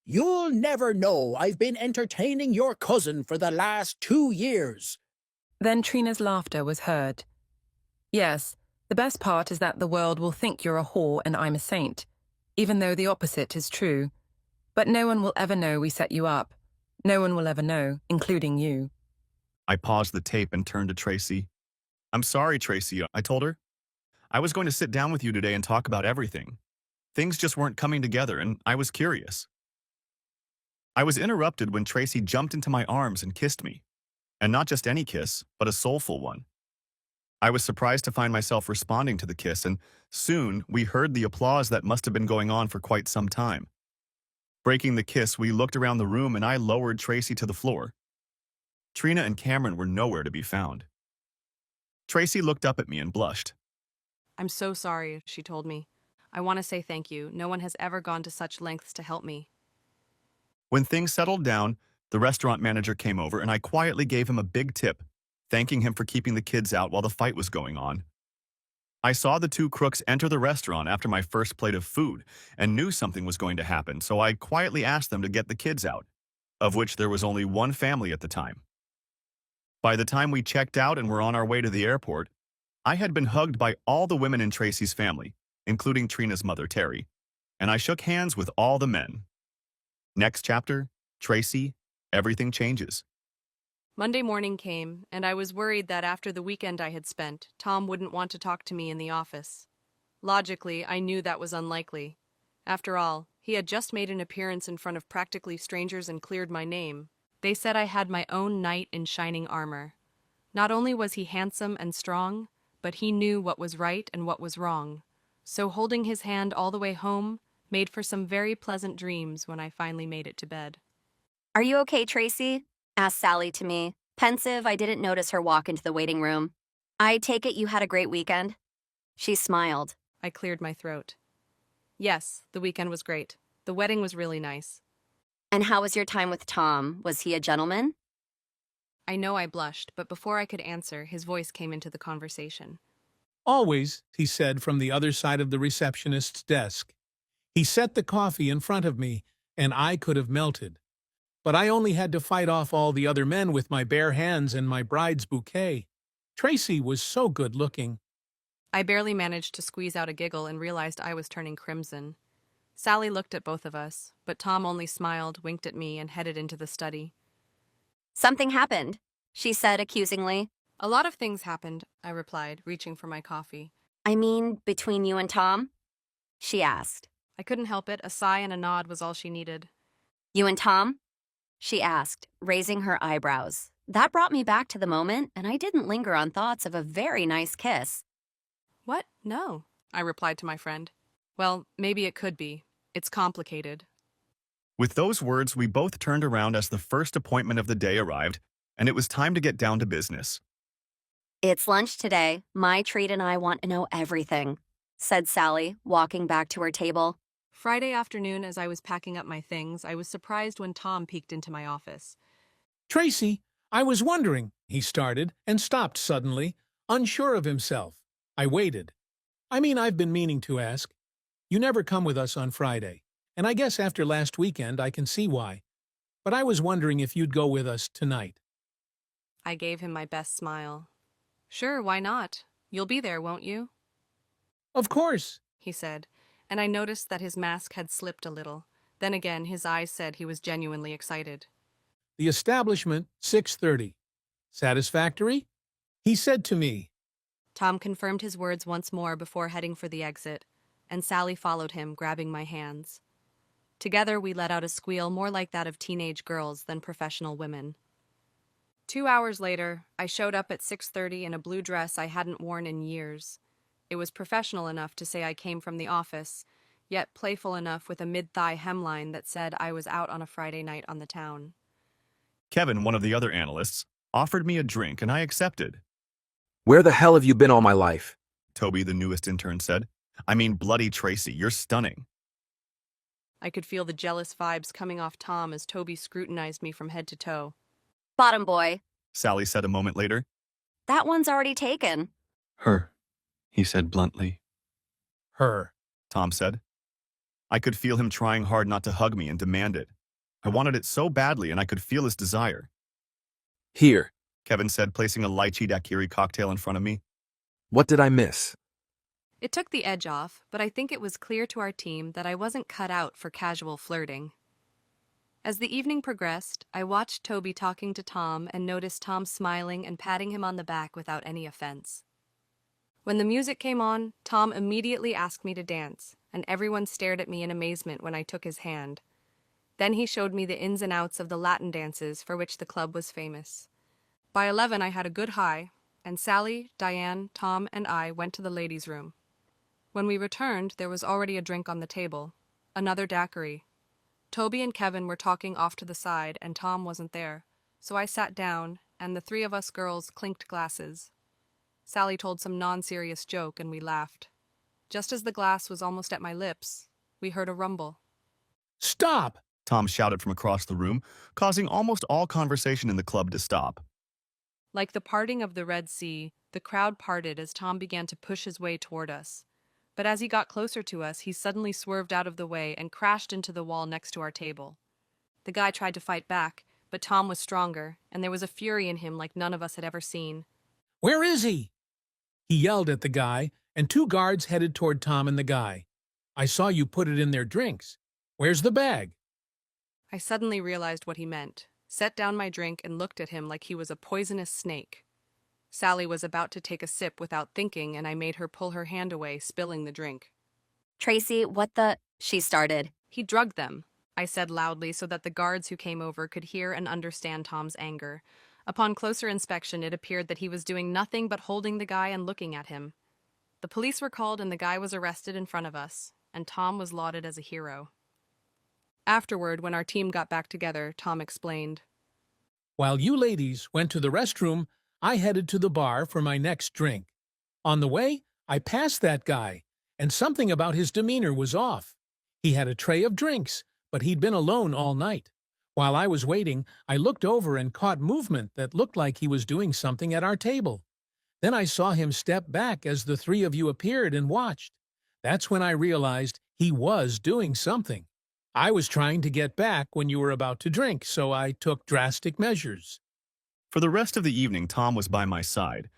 You'll never know I've been entertaining your cousin for the last 2 years. Then Trina's laughter was heard. Yes, the best part is that the world will think you're a whore and I'm a saint, even though the opposite is true. But no one will ever know we set you up. No one will ever know, including you. I paused the tape and turned to Tracy. I'm sorry, Tracy, I told her. I was going to sit down with you today and talk about everything. Things just weren't coming together, and I was curious. I was interrupted when Tracy jumped into my arms and kissed me. And not just any kiss, but a soulful one. I was surprised to find myself responding to the kiss, and soon we heard the applause that must have been going on for quite some time. Breaking the kiss, we looked around the room and I lowered Tracy to the floor. Trina and Cameron were nowhere to be found. Tracy looked up at me and blushed. I'm so sorry, she told me. I want to say thank you. No one has ever gone to such lengths to help me. When things settled down, the restaurant manager came over and I quietly gave him a big tip, thanking him for keeping the kids out while the fight was going on. I saw the 2 crooks enter the restaurant after my first plate of food and knew something was going to happen, so I quietly asked them to get the kids out, of which there was only one family at the time. By the time we checked out and were on our way to the airport, I had been hugged by all the women in Tracy's family, including Trina's mother, Terry, and I shook hands with all the men. Next chapter, Tracy, everything changes. Monday morning came, and I was worried that after the weekend I had spent, Tom wouldn't want to talk to me in the office. Logically, I knew that was unlikely. After all, he had just made an appearance in front of practically strangers and cleared my name. They said I had my own knight in shining armor. Not only was he handsome and strong, but he knew what was right and what was wrong. So holding his hand all the way home made for some very pleasant dreams when I finally made it to bed. Are you okay, Tracy? Asked Sally to me. Pensive, I didn't notice her walk into the waiting room. I take it you had a great weekend? She smiled. I cleared my throat. Yes, the weekend was great. The wedding was really nice. And how was your time with Tom? Was he a gentleman? I know I blushed, but before I could answer, his voice came into the conversation. Always, he said from the other side of the receptionist's desk. He set the coffee in front of me, and I could have melted. But I only had to fight off all the other men with my bare hands and my bride's bouquet. Tracy was so good-looking. I barely managed to squeeze out a giggle and realized I was turning crimson. Sally looked at both of us, but Tom only smiled, winked at me, and headed into the study. Something happened, she said accusingly. A lot of things happened, I replied, reaching for my coffee. I mean, between you and Tom? She asked. I couldn't help it. A sigh and a nod was all she needed. You and Tom? She asked, raising her eyebrows. That brought me back to the moment, and I didn't linger on thoughts of a very nice kiss. What? No, I replied to my friend. Well, maybe it could be. It's complicated. With those words, we both turned around as the first appointment of the day arrived, and it was time to get down to business. It's lunch today. My treat and I want to know everything, said Sally, walking back to her table. Friday afternoon, as I was packing up my things, I was surprised when Tom peeked into my office. Tracy, I was wondering, he started, and stopped suddenly, unsure of himself. I waited. I've been meaning to ask. You never come with us on Friday, and I guess after last weekend I can see why. But I was wondering if you'd go with us tonight. I gave him my best smile. Sure, why not? You'll be there, won't you? Of course, he said, and I noticed that his mask had slipped a little. Then again, his eyes said he was genuinely excited. The establishment, 6:30. Satisfactory? He said to me. Tom confirmed his words once more before heading for the exit, and Sally followed him, grabbing my hands. Together we let out a squeal more like that of teenage girls than professional women. 2 hours later, I showed up at 6:30 in a blue dress I hadn't worn in years. It was professional enough to say I came from the office, yet playful enough with a mid-thigh hemline that said I was out on a Friday night on the town. Kevin, one of the other analysts, offered me a drink and I accepted. Where the hell have you been all my life? Toby, the newest intern, said. I mean, bloody Tracy, you're stunning. I could feel the jealous vibes coming off Tom as Toby scrutinized me from head to toe. Bottom boy, Sally said a moment later. that one's already taken. Her, he said bluntly. Her. Tom said. I could feel him trying hard not to hug me and demand it. I wanted it so badly, and I could feel his desire. Here, Kevin said, placing a lychee daiquiri cocktail in front of me. what did I miss? It took the edge off, but I think it was clear to our team that I wasn't cut out for casual flirting. As the evening progressed, I watched Toby talking to Tom and noticed Tom smiling and patting him on the back without any offense. When the music came on, Tom immediately asked me to dance, and everyone stared at me in amazement when I took his hand. Then he showed me the ins and outs of the Latin dances for which the club was famous. By 11, I had a good high, and Sally, Diane, Tom, and I went to the ladies' room. When we returned, there was already a drink on the table, another daiquiri. Toby and Kevin were talking off to the side, and Tom wasn't there, so I sat down, and the three of us girls clinked glasses. Sally told some non-serious joke, and we laughed. Just as the glass was almost at my lips, we heard a rumble. Stop! Tom shouted from across the room, causing almost all conversation in the club to stop. Like the parting of the Red Sea, the crowd parted as Tom began to push his way toward us. But as he got closer to us, he suddenly swerved out of the way and crashed into the wall next to our table. The guy tried to fight back, but Tom was stronger, and there was a fury in him like none of us had ever seen. Where is he? He yelled at the guy, and two guards headed toward Tom and the guy. I saw you put it in their drinks. Where's the bag? I suddenly realized what he meant, set down my drink, and looked at him like he was a poisonous snake. Sally was about to take a sip without thinking, and I made her pull her hand away, spilling the drink. Tracy, what the? She started. He drugged them, I said loudly so that the guards who came over could hear and understand Tom's anger. Upon closer inspection, it appeared that he was doing nothing but holding the guy and looking at him. The police were called and the guy was arrested in front of us, and Tom was lauded as a hero. Afterward, when our team got back together, Tom explained. While you ladies went to the restroom, I headed to the bar for my next drink. On the way, I passed that guy, and something about his demeanor was off. He had a tray of drinks, but he'd been alone all night. While I was waiting, I looked over and caught movement that looked like he was doing something at our table. Then I saw him step back as the three of you appeared and watched. That's when I realized he was doing something. I was trying to get back when you were about to drink, so I took drastic measures. For the rest of the evening, Tom was by my side.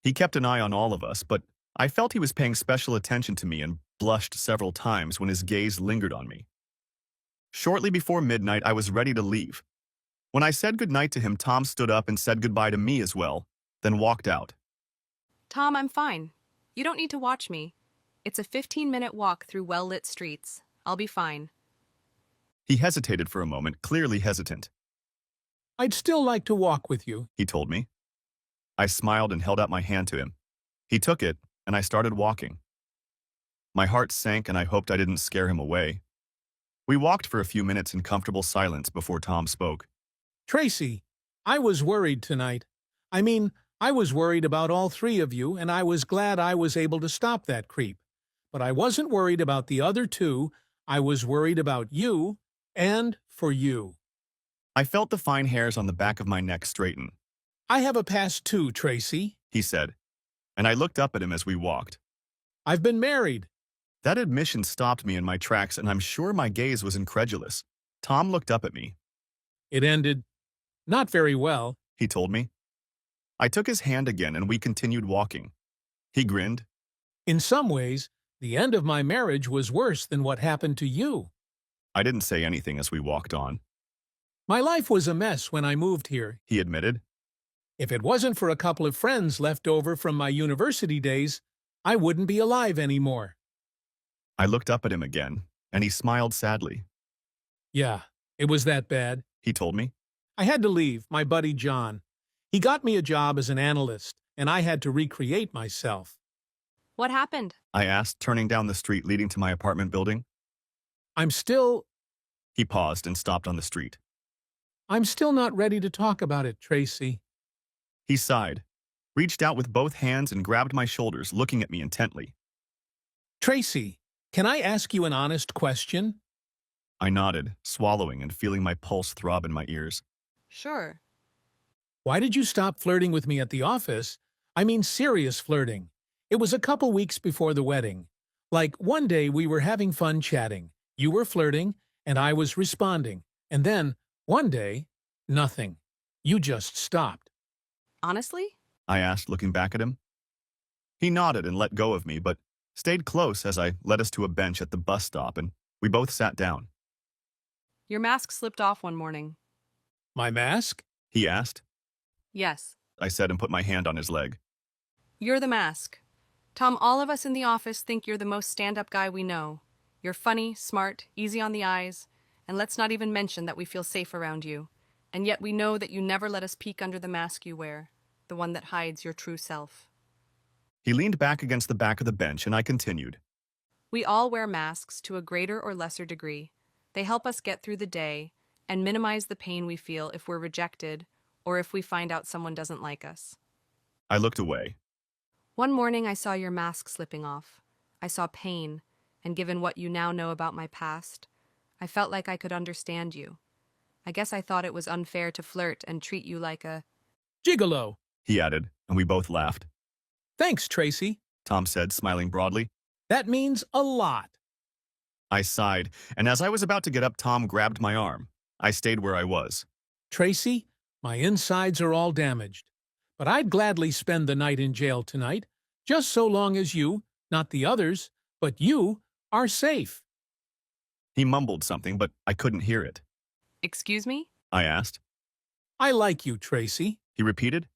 He kept an eye on all of us, but I felt he was paying special attention to me and blushed several times when his gaze lingered on me. Shortly before midnight, I was ready to leave. When I said goodnight to him, Tom stood up and said goodbye to me as well, then walked out. Tom, I'm fine. You don't need to watch me. It's a 15-minute walk through well-lit streets. I'll be fine. He hesitated for a moment, clearly hesitant. I'd still like to walk with you, He told me. I smiled and held out my hand to him. He took it, and I started walking. My heart sank, and I hoped I didn't scare him away. We walked for a few minutes in comfortable silence before Tom spoke. Tracy, I was worried tonight. I was worried about all three of you, and I was glad I was able to stop that creep. But I wasn't worried about the other two. I was worried about you and for you. I felt the fine hairs on the back of my neck straighten. I have a past too, Tracy, He said, and I looked up at him as we walked. I've been married. That admission stopped me in my tracks, and I'm sure my gaze was incredulous. Tom looked up at me. It ended not very well. He told me. I took his hand again, and we continued walking. He grinned. In some ways, the end of my marriage was worse than what happened to you. I didn't say anything as we walked on. My life was a mess when I moved here. He admitted. If it wasn't for a couple of friends left over from my university days, I wouldn't be alive anymore. I looked up at him again, and he smiled sadly. Yeah, it was that bad. He told me. I had to leave my buddy John. He got me a job as an analyst, and I had to recreate myself. What happened? I asked, turning down the street leading to my apartment building. I'm still He paused and stopped on the street. not ready to talk about it, Tracy. He sighed, reached out with both hands and grabbed my shoulders, looking at me intently. Tracy, can I ask you an honest question? I nodded, swallowing and feeling my pulse throb in my ears. Sure. Why did you stop flirting with me at the office? I mean serious flirting. It was a couple weeks before the wedding. Like, one day we were having fun chatting. You were flirting, and I was responding. And then, one day, nothing. You just stopped. Honestly? I asked, looking back at him. He nodded and let go of me, but stayed close as I led us to a bench at the bus stop, and we both sat down. Your mask slipped off one morning. My mask? He asked. Yes. I said and put my hand on his leg. You're the mask. Tom, all of us in the office think you're the most stand-up guy we know. You're funny, smart, easy on the eyes, and let's not even mention that we feel safe around you. And yet we know that you never let us peek under the mask you wear, the one that hides your true self. He leaned back against the back of the bench, and I continued. We all wear masks to a greater or lesser degree. They help us get through the day and minimize the pain we feel if we're rejected or if we find out someone doesn't like us. I looked away. One morning I saw your mask slipping off. I saw pain, and given what you now know about my past, I felt like I could understand you. I guess I thought it was unfair to flirt and treat you like a... Gigolo. He added, and we both laughed. Thanks, Tracy. Tom said, smiling broadly. That means a lot. I sighed, and as I was about to get up, Tom grabbed my arm. I stayed where I was. Tracy, my insides are all damaged. But I'd gladly spend the night in jail tonight, just so long as you, not the others, but you, are safe. He mumbled something, but I couldn't hear it. Excuse me? I asked. I like you, Tracy. He repeated.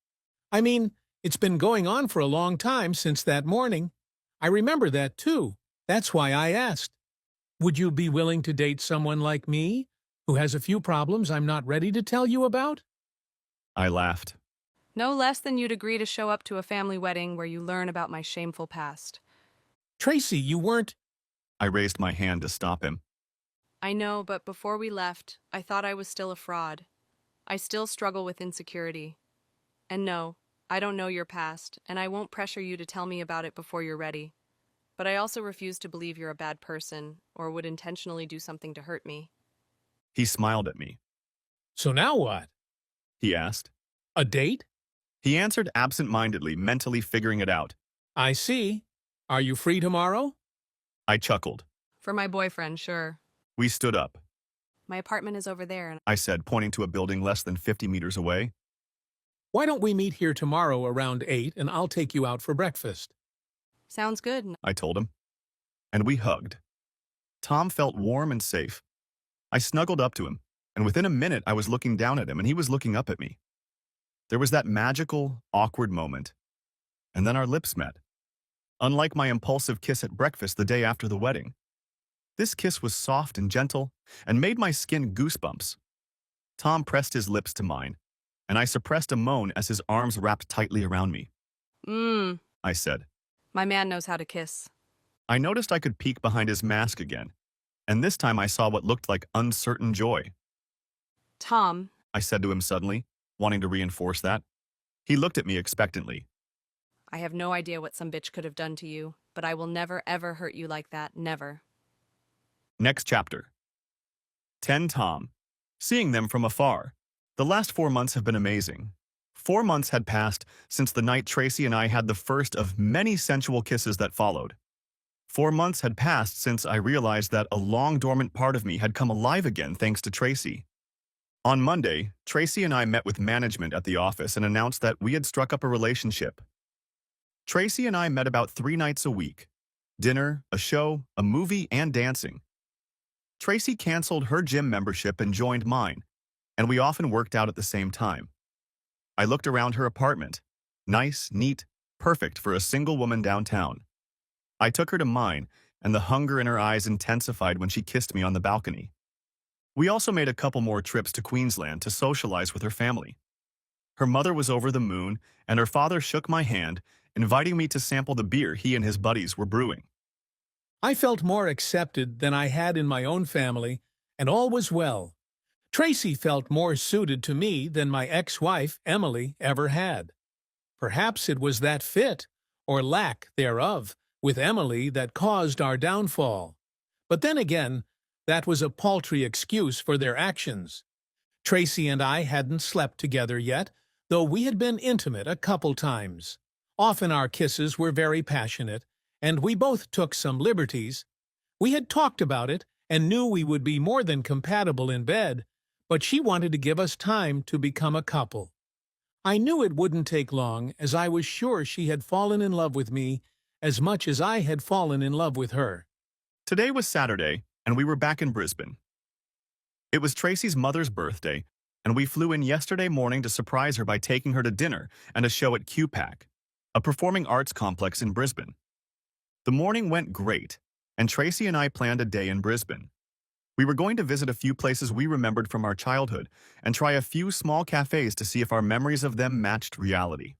I mean, it's been going on for a long time since that morning. I remember that, too. That's why I asked. Would you be willing to date someone like me, who has a few problems I'm not ready to tell you about? I laughed. No less than you'd agree to show up to a family wedding where you learn about my shameful past. Tracy, you weren't... I raised my hand to stop him. I know, but before we left, I thought I was still a fraud. I still struggle with insecurity. And no, I don't know your past, and I won't pressure you to tell me about it before you're ready. But I also refuse to believe you're a bad person or would intentionally do something to hurt me. He smiled at me. So now what? He asked. A date? He answered absent-mindedly, mentally figuring it out. I see. Are you free tomorrow? I chuckled. For my boyfriend, sure. We stood up. My apartment is over there, and I said, pointing to a building less than 50 meters away. Why don't we meet here tomorrow around 8 and I'll take you out for breakfast? sounds good. I told him. And we hugged. Tom felt warm and safe. I snuggled up to him, and within a minute I was looking down at him and he was looking up at me. There was that magical, awkward moment. And then our lips met. Unlike my impulsive kiss at breakfast the day after the wedding. This kiss was soft and gentle and made my skin goosebumps. Tom pressed his lips to mine, and I suppressed a moan as his arms wrapped tightly around me. I said. My man knows how to kiss. I noticed I could peek behind his mask again, and this time I saw what looked like uncertain joy. Tom, I said to him suddenly, wanting to reinforce that. He looked at me expectantly. I have no idea what some bitch could have done to you, but I will never ever hurt you like that, never. Next chapter. 10 Tom. Seeing them from afar. The last 4 months have been amazing. 4 months had passed since the night Tracy and I had the first of many sensual kisses that followed. 4 months had passed since I realized that a long-dormant part of me had come alive again thanks to Tracy. On Monday, Tracy and I met with management at the office and announced that we had struck up a relationship. Tracy and I met about 3 nights a week. Dinner, a show, a movie, and dancing. Tracy canceled her gym membership and joined mine, and we often worked out at the same time. I looked around her apartment. Nice, neat, perfect for a single woman downtown. I took her to mine, and the hunger in her eyes intensified when she kissed me on the balcony. We also made a couple more trips to Queensland to socialize with her family. Her mother was over the moon, and her father shook my hand, inviting me to sample the beer he and his buddies were brewing. I felt more accepted than I had in my own family, and all was well. Tracy felt more suited to me than my ex-wife, Emily, ever had. Perhaps it was that fit, or lack thereof, with Emily that caused our downfall. But then again, that was a paltry excuse for their actions. Tracy and I hadn't slept together yet, though we had been intimate a couple times. Often our kisses were very passionate, and we both took some liberties. We had talked about it and knew we would be more than compatible in bed, but she wanted to give us time to become a couple. I knew it wouldn't take long, as I was sure she had fallen in love with me as much as I had fallen in love with her. Today was Saturday, and we were back in Brisbane. It was Tracy's mother's birthday, and we flew in yesterday morning to surprise her by taking her to dinner and a show at QPAC, a performing arts complex in Brisbane. The morning went great, and Tracy and I planned a day in Brisbane. We were going to visit a few places we remembered from our childhood and try a few small cafes to see if our memories of them matched reality.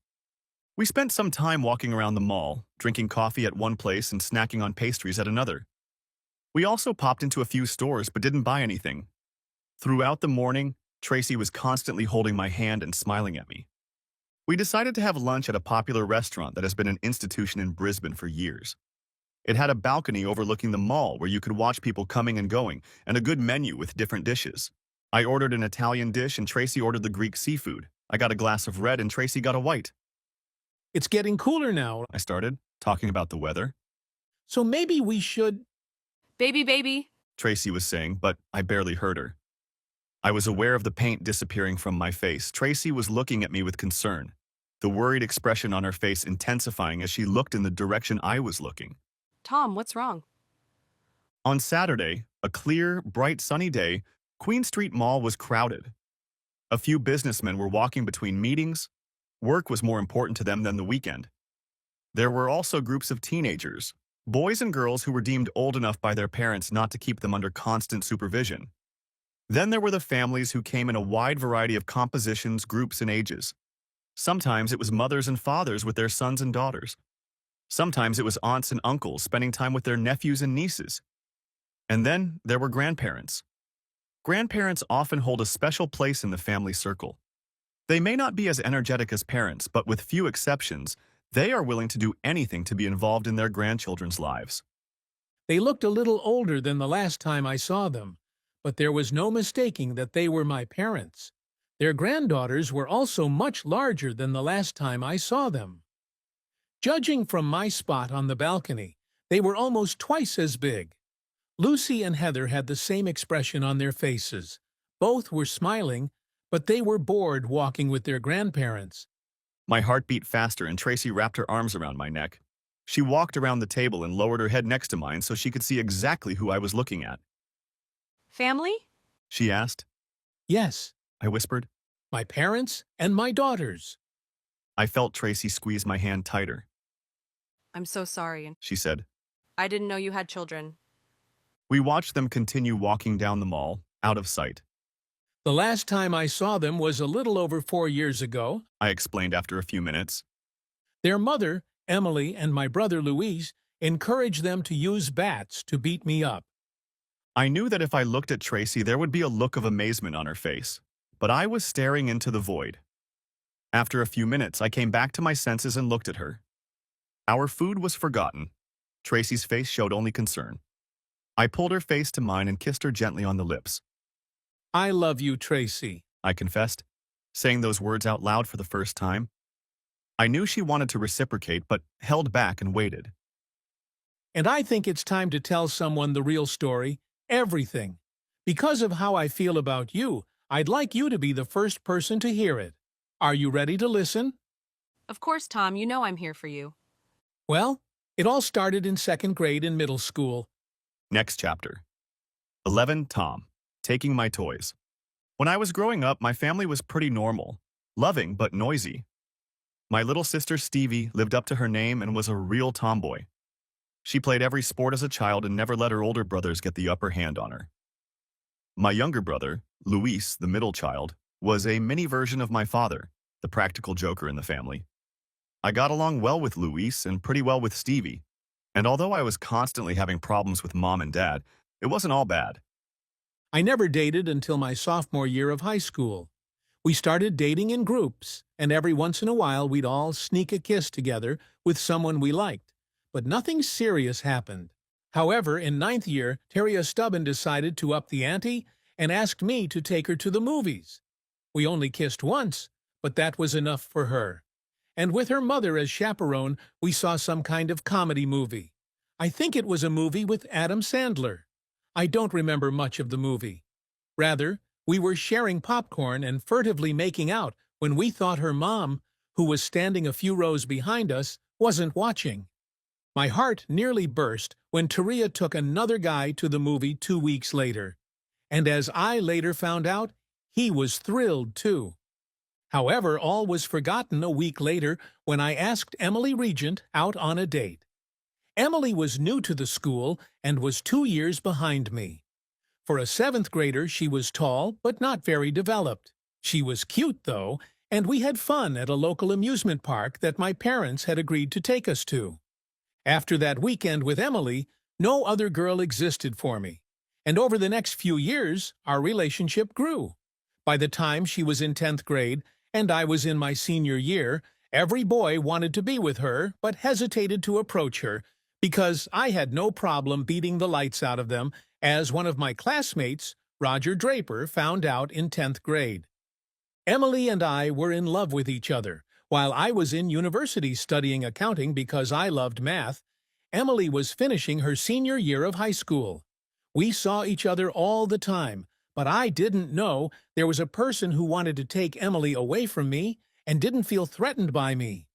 We spent some time walking around the mall, drinking coffee at one place and snacking on pastries at another. We also popped into a few stores but didn't buy anything. Throughout the morning, Tracy was constantly holding my hand and smiling at me. We decided to have lunch at a popular restaurant that has been an institution in Brisbane for years. It had a balcony overlooking the mall where you could watch people coming and going, and a good menu with different dishes. I ordered an Italian dish and Tracy ordered the Greek seafood. I got a glass of red and Tracy got a white. It's getting cooler now, I started, talking about the weather. so maybe we should… Baby, Tracy was saying, but I barely heard her. I was aware of the paint disappearing from my face. Tracy was looking at me with concern, the worried expression on her face intensifying as she looked in the direction I was looking. Tom, what's wrong? On Saturday, a clear, bright, sunny day, Queen Street Mall was crowded. A few businessmen were walking between meetings. Work was more important to them than the weekend. There were also groups of teenagers, boys and girls who were deemed old enough by their parents not to keep them under constant supervision. Then there were the families who came in a wide variety of compositions, groups, and ages. Sometimes it was mothers and fathers with their sons and daughters. Sometimes it was aunts and uncles spending time with their nephews and nieces. And then there were grandparents. Grandparents often hold a special place in the family circle. They may not be as energetic as parents, but with few exceptions, they are willing to do anything to be involved in their grandchildren's lives. They looked a little older than the last time I saw them, but there was no mistaking that they were my parents. Their granddaughters were also much larger than the last time I saw them. Judging from my spot on the balcony, they were almost twice as big. Lucy and Heather had the same expression on their faces. Both were smiling, but they were bored walking with their grandparents. My heart beat faster and Tracy wrapped her arms around my neck. She walked around the table and lowered her head next to mine so she could see exactly who I was looking at. Family? She asked. Yes, I whispered. my parents and my daughters. I felt Tracy squeeze my hand tighter. I'm so sorry. She said. I didn't know you had children. We watched them continue walking down the mall, out of sight. The last time I saw them was a little over 4 years ago. I explained after a few minutes. Their mother, Emily, and my brother Louise encouraged them to use bats to beat me up. I knew that if I looked at Tracy, there would be a look of amazement on her face, but I was staring into the void. After a few minutes, I came back to my senses and looked at her. Our food was forgotten. Tracy's face showed only concern. I pulled her face to mine and kissed her gently on the lips. I love you, Tracy, I confessed, saying those words out loud for the first time. I knew she wanted to reciprocate, but held back and waited. and I think it's time to tell someone the real story, everything. Because of how I feel about you, I'd like you to be the first person to hear it. Are you ready to listen? Of course, Tom, you know I'm here for you. Well, it all started in 2nd grade in middle school. Next chapter. 11. Tom. Taking my toys. When I was growing up, my family was pretty normal, loving but noisy. My little sister Stevie lived up to her name and was a real tomboy. She played every sport as a child and never let her older brothers get the upper hand on her. My younger brother, Luis, the middle child, was a mini version of my father, the practical joker in the family. I got along well with Luis and pretty well with Stevie, and although I was constantly having problems with Mom and Dad, it wasn't all bad. I never dated until my sophomore year of high school. We started dating in groups, and every once in a while we'd all sneak a kiss together with someone we liked. but nothing serious happened. However, in ninth year, Teria Stubben decided to up the ante and asked me to take her to the movies. We only kissed once, but that was enough for her. And with her mother as chaperone, we saw some kind of comedy movie. I think it was a movie with Adam Sandler. I don't remember much of the movie. Rather, we were sharing popcorn and furtively making out when we thought her mom, who was standing a few rows behind us, wasn't watching. My heart nearly burst when Teria took another guy to the movie 2 weeks later. And as I later found out, he was thrilled too. However, all was forgotten a week later when I asked Emily Regent out on a date. Emily was new to the school and was 2 years behind me. For a 7th grader, she was tall but not very developed. She was cute, though, and we had fun at a local amusement park that my parents had agreed to take us to. After that weekend with Emily, no other girl existed for me, and over the next few years, our relationship grew. By the time she was in 10th grade and I was in my senior year, every boy wanted to be with her but hesitated to approach her because I had no problem beating the lights out of them, as one of my classmates, Roger Draper, found out in 10th grade. Emily and I were in love with each other. While I was in university studying accounting because I loved math, Emily was finishing her senior year of high school. We saw each other all the time, but I didn't know there was a person who wanted to take Emily away from me and didn't feel threatened by me.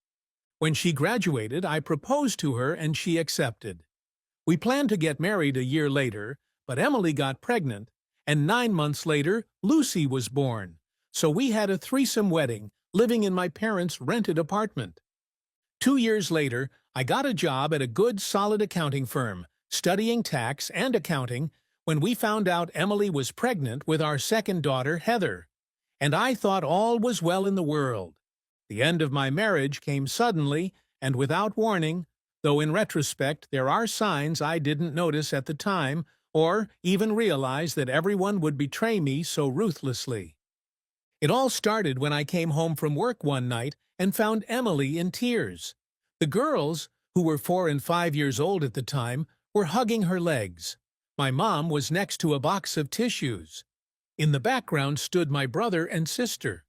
When she graduated, I proposed to her and she accepted. We planned to get married a year later, but Emily got pregnant, and 9 months later, Lucy was born. So we had a threesome wedding, living in my parents' rented apartment. 2 years later, I got a job at a good, solid accounting firm, studying tax and accounting, when we found out Emily was pregnant with our second daughter, Heather. And I thought all was well in the world. The end of my marriage came suddenly and without warning, though in retrospect there are signs I didn't notice at the time or even realize that everyone would betray me so ruthlessly. It all started when I came home from work one night and found Emily in tears. The girls, who were 4 and 5 years old at the time, were hugging her legs. My mom was next to a box of tissues. In the background stood my brother and sister.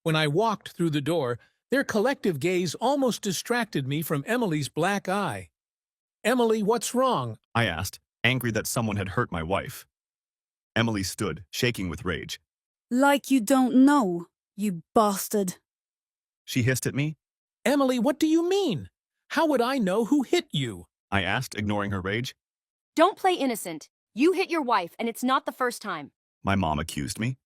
When I walked through the door, their collective gaze almost distracted me from Emily's black eye. "Emily, what's wrong?" I asked, angry that someone had hurt my wife. Emily stood, shaking with rage. Like you don't know, you bastard. She hissed at me. "Emily, what do you mean? How would I know who hit you?" I asked, ignoring her rage. Don't play innocent. You hit your wife, and it's not the first time. My mom accused me.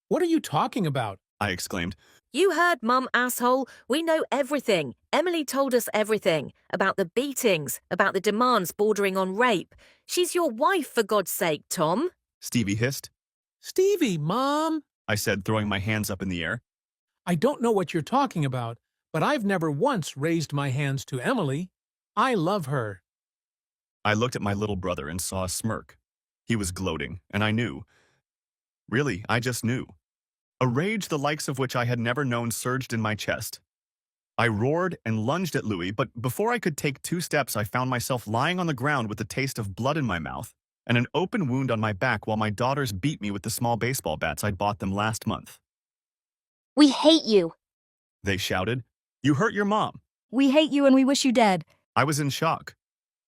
"What are you talking about?" I exclaimed. You heard, Mum, asshole. We know everything. Emily told us everything. About the beatings, about the demands bordering on rape. She's your wife, for God's sake, Tom. Stevie hissed. "Stevie, Mom," I said, throwing my hands up in the air. "I don't know what you're talking about, but I've never once raised my hands to Emily. I love her." I looked at my little brother and saw a smirk. He was gloating, and I knew. Really, I just knew. A rage the likes of which I had never known surged in my chest. I roared and lunged at Louis, but before I could take 2 steps, I found myself lying on the ground with the taste of blood in my mouth and an open wound on my back while my daughters beat me with the small baseball bats I'd bought them last month. We hate you. They shouted. "You hurt your mom." We hate you and we wish you dead. I was in shock.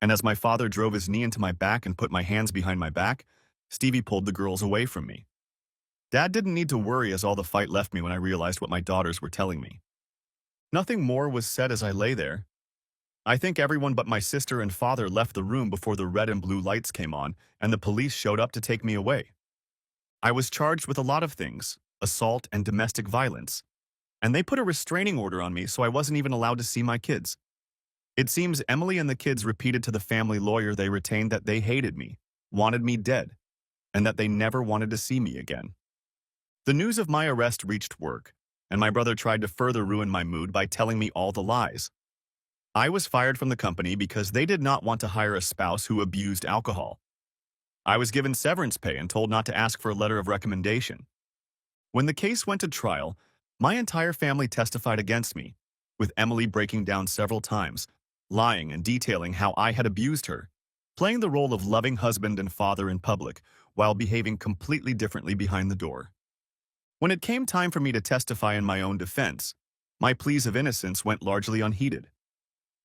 And as my father drove his knee into my back and put my hands behind my back, Stevie pulled the girls away from me. Dad didn't need to worry as all the fight left me when I realized what my daughters were telling me. Nothing more was said as I lay there. I think everyone but my sister and father left the room before the red and blue lights came on and the police showed up to take me away. I was charged with a lot of things, assault and domestic violence, and they put a restraining order on me so I wasn't even allowed to see my kids. It seems Emily and the kids repeated to the family lawyer they retained that they hated me, wanted me dead, and that they never wanted to see me again. The news of my arrest reached work, and my brother tried to further ruin my mood by telling me all the lies. I was fired from the company because they did not want to hire a spouse who abused alcohol. I was given severance pay and told not to ask for a letter of recommendation. When the case went to trial, my entire family testified against me, with Emily breaking down several times, lying and detailing how I had abused her, playing the role of loving husband and father in public while behaving completely differently behind the door. When it came time for me to testify in my own defense, my pleas of innocence went largely unheeded.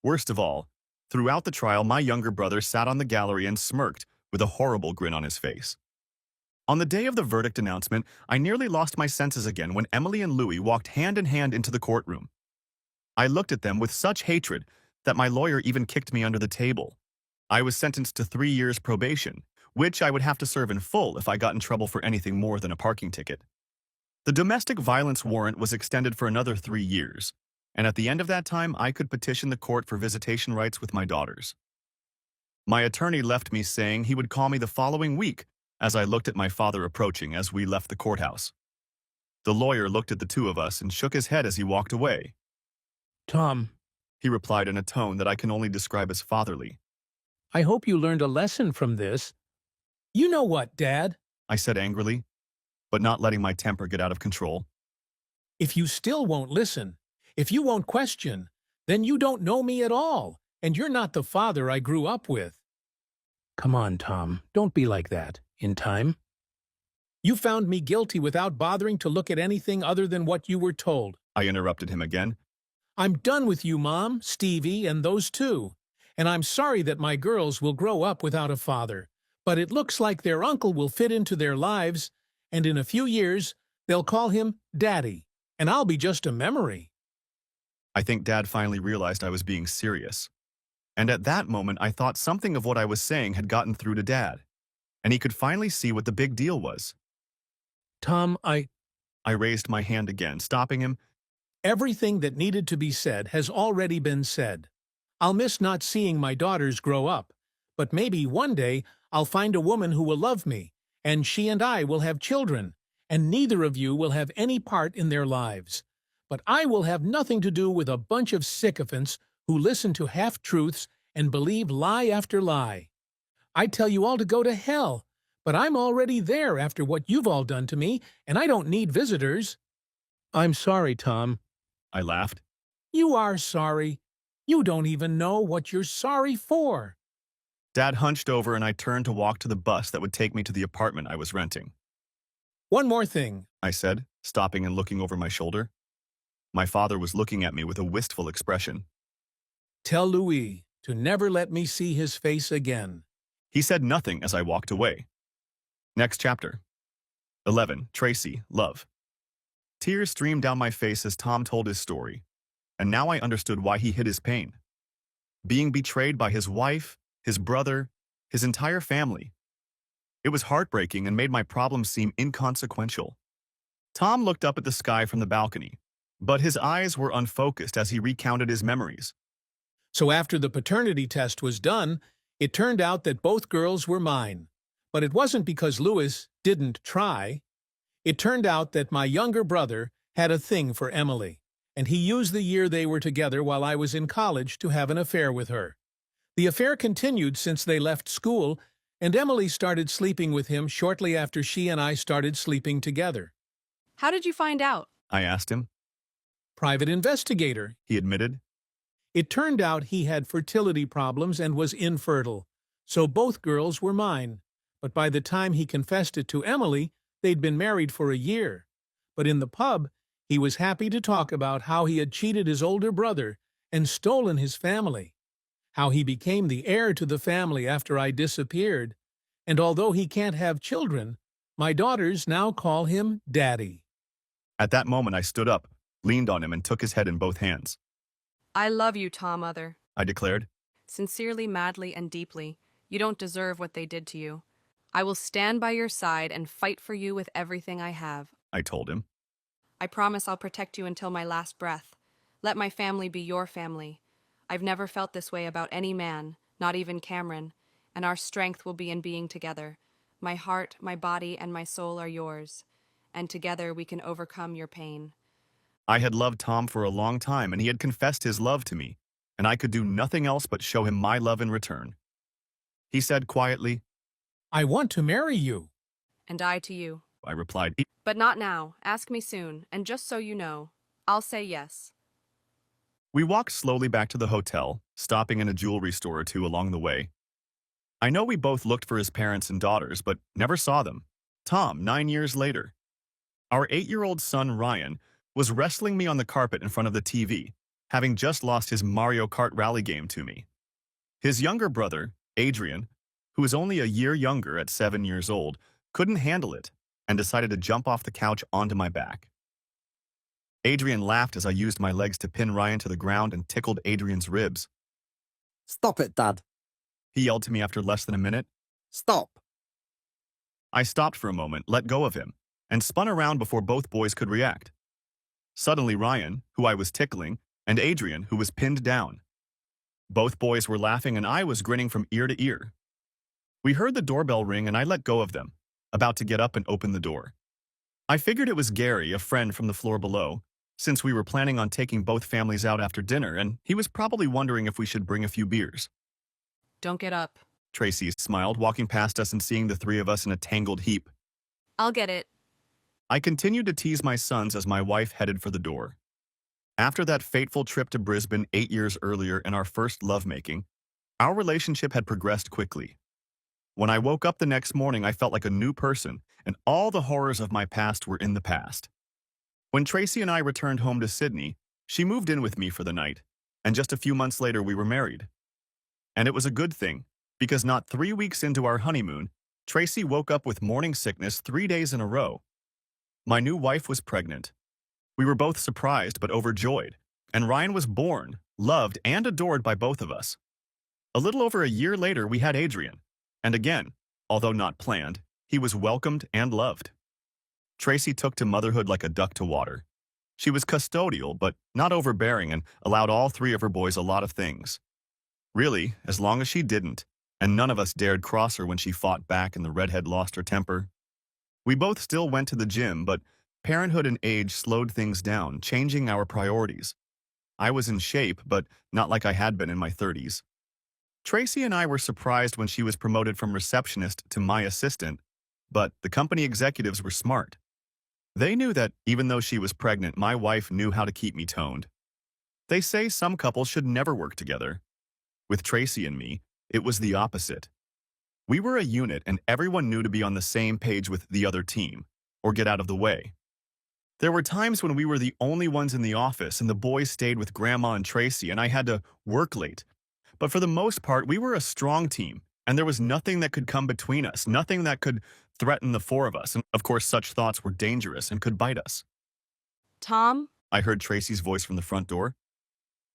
Worst of all, throughout the trial, my younger brother sat on the gallery and smirked with a horrible grin on his face. On the day of the verdict announcement, I nearly lost my senses again when Emily and Louis walked hand in hand into the courtroom. I looked at them with such hatred that my lawyer even kicked me under the table. I was sentenced to 3 years probation, which I would have to serve in full if I got in trouble for anything more than a parking ticket. The domestic violence warrant was extended for another 3 years, and at the end of that time, I could petition the court for visitation rights with my daughters. My attorney left me saying he would call me the following week as I looked at my father approaching as we left the courthouse. The lawyer looked at the two of us and shook his head as he walked away. Tom, He replied in a tone that I can only describe as fatherly. I hope you learned a lesson from this. You know what, Dad? I said angrily, but not letting my temper get out of control. If you still won't listen, if you won't question, then you don't know me at all, and you're not the father I grew up with. Come on, Tom, don't be like that. In time? You found me guilty without bothering to look at anything other than what you were told. I interrupted him again. I'm done with you, Mom, Stevie, and those two. And I'm sorry that my girls will grow up without a father. But it looks like their uncle will fit into their lives, and in a few years, they'll call him Daddy, and I'll be just a memory. I think Dad finally realized I was being serious. And at that moment, I thought something of what I was saying had gotten through to Dad, and he could finally see what the big deal was. Tom, I raised my hand again, stopping him. Everything that needed to be said has already been said. I'll miss not seeing my daughters grow up, but maybe one day I'll find a woman who will love me, and she and I will have children, and neither of you will have any part in their lives. But I will have nothing to do with a bunch of sycophants who listen to half-truths and believe lie after lie. I tell you all to go to hell, but I'm already there after what you've all done to me, and I don't need visitors. I'm sorry, Tom. I laughed. You are sorry. You don't even know what you're sorry for. Dad hunched over and I turned to walk to the bus that would take me to the apartment I was renting. One more thing, I said, stopping and looking over my shoulder. My father was looking at me with a wistful expression. Tell Louis to never let me see his face again. He said nothing as I walked away. Next chapter. 11. Tracy, Love. Tears streamed down my face as Tom told his story, and now I understood why he hid his pain. Being betrayed by his wife, his brother, his entire family. It was heartbreaking and made my problems seem inconsequential. Tom looked up at the sky from the balcony, but his eyes were unfocused as he recounted his memories. So after the paternity test was done, it turned out that both girls were mine. But it wasn't because Louis didn't try. It turned out that my younger brother had a thing for Emily, and he used the year they were together while I was in college to have an affair with her. The affair continued since they left school, and Emily started sleeping with him shortly after she and I started sleeping together. How did you find out? I asked him. Private investigator, He admitted. It turned out he had fertility problems and was infertile, so both girls were mine. But by the time he confessed it to Emily, they'd been married for a year. But in the pub, he was happy to talk about how he had cheated his older brother and stolen his family, how he became the heir to the family after I disappeared, and although he can't have children, my daughters now call him Daddy. At that moment, I stood up, leaned on him, and took his head in both hands. I love you, Tom, Mother. I declared. Sincerely, madly, and deeply. You don't deserve what they did to you. I will stand by your side and fight for you with everything I have. I told him. I promise I'll protect you until my last breath. Let my family be your family. I've never felt this way about any man, not even Cameron, and our strength will be in being together. My heart, my body, and my soul are yours, and together we can overcome your pain. I had loved Tom for a long time, and he had confessed his love to me, and I could do nothing else but show him my love in return. He said quietly, I want to marry you. And I to you. I replied. But not now. Ask me soon, and just so you know, I'll say yes. We walked slowly back to the hotel, stopping in a jewelry store or two along the way. I know we both looked for his parents and daughters, but never saw them. Tom, 9 years later. Our 8-year-old son, Ryan, was wrestling me on the carpet in front of the TV, having just lost his Mario Kart rally game to me. His younger brother, Adrian, who is only a year younger at 7 years old, couldn't handle it and decided to jump off the couch onto my back. Adrian laughed as I used my legs to pin Ryan to the ground and tickled Adrian's ribs. Stop it, Dad. He yelled to me after less than a minute. Stop. I stopped for a moment, let go of him, and spun around before both boys could react. Suddenly Ryan, who I was tickling, and Adrian, who was pinned down. Both boys were laughing and I was grinning from ear to ear. We heard the doorbell ring and I let go of them, about to get up and open the door. I figured it was Gary, a friend from the floor below, since we were planning on taking both families out after dinner, and he was probably wondering if we should bring a few beers. Don't get up. Tracy smiled, walking past us and seeing the three of us in a tangled heap. I'll get it. I continued to tease my sons as my wife headed for the door. After that fateful trip to Brisbane 8 years earlier in our first lovemaking, our relationship had progressed quickly. When I woke up the next morning, I felt like a new person, and all the horrors of my past were in the past. When Tracy and I returned home to Sydney, she moved in with me for the night, and just a few months later we were married. And it was a good thing, because not 3 weeks into our honeymoon, Tracy woke up with morning sickness 3 days in a row. My new wife was pregnant. We were both surprised but overjoyed, and Ryan was born, loved, and adored by both of us. A little over a year later, we had Adrian, and again, although not planned, he was welcomed and loved. Tracy took to motherhood like a duck to water. She was custodial but not overbearing and allowed all three of her boys a lot of things. Really, as long as she didn't, and none of us dared cross her when she fought back and the redhead lost her temper. We both still went to the gym, but parenthood and age slowed things down, changing our priorities. I was in shape, but not like I had been in my 30s. Tracy and I were surprised when she was promoted from receptionist to my assistant, but the company executives were smart. They knew that even though she was pregnant, my wife knew how to keep me toned. They say some couples should never work together. With Tracy and me, it was the opposite. We were a unit and everyone knew to be on the same page with the other team, or get out of the way. There were times when we were the only ones in the office and the boys stayed with Grandma and Tracy and I had to work late. But for the most part, we were a strong team, and there was nothing that could come between us, nothing that could threaten the four of us, and of course such thoughts were dangerous and could bite us. Tom? I heard Tracy's voice from the front door.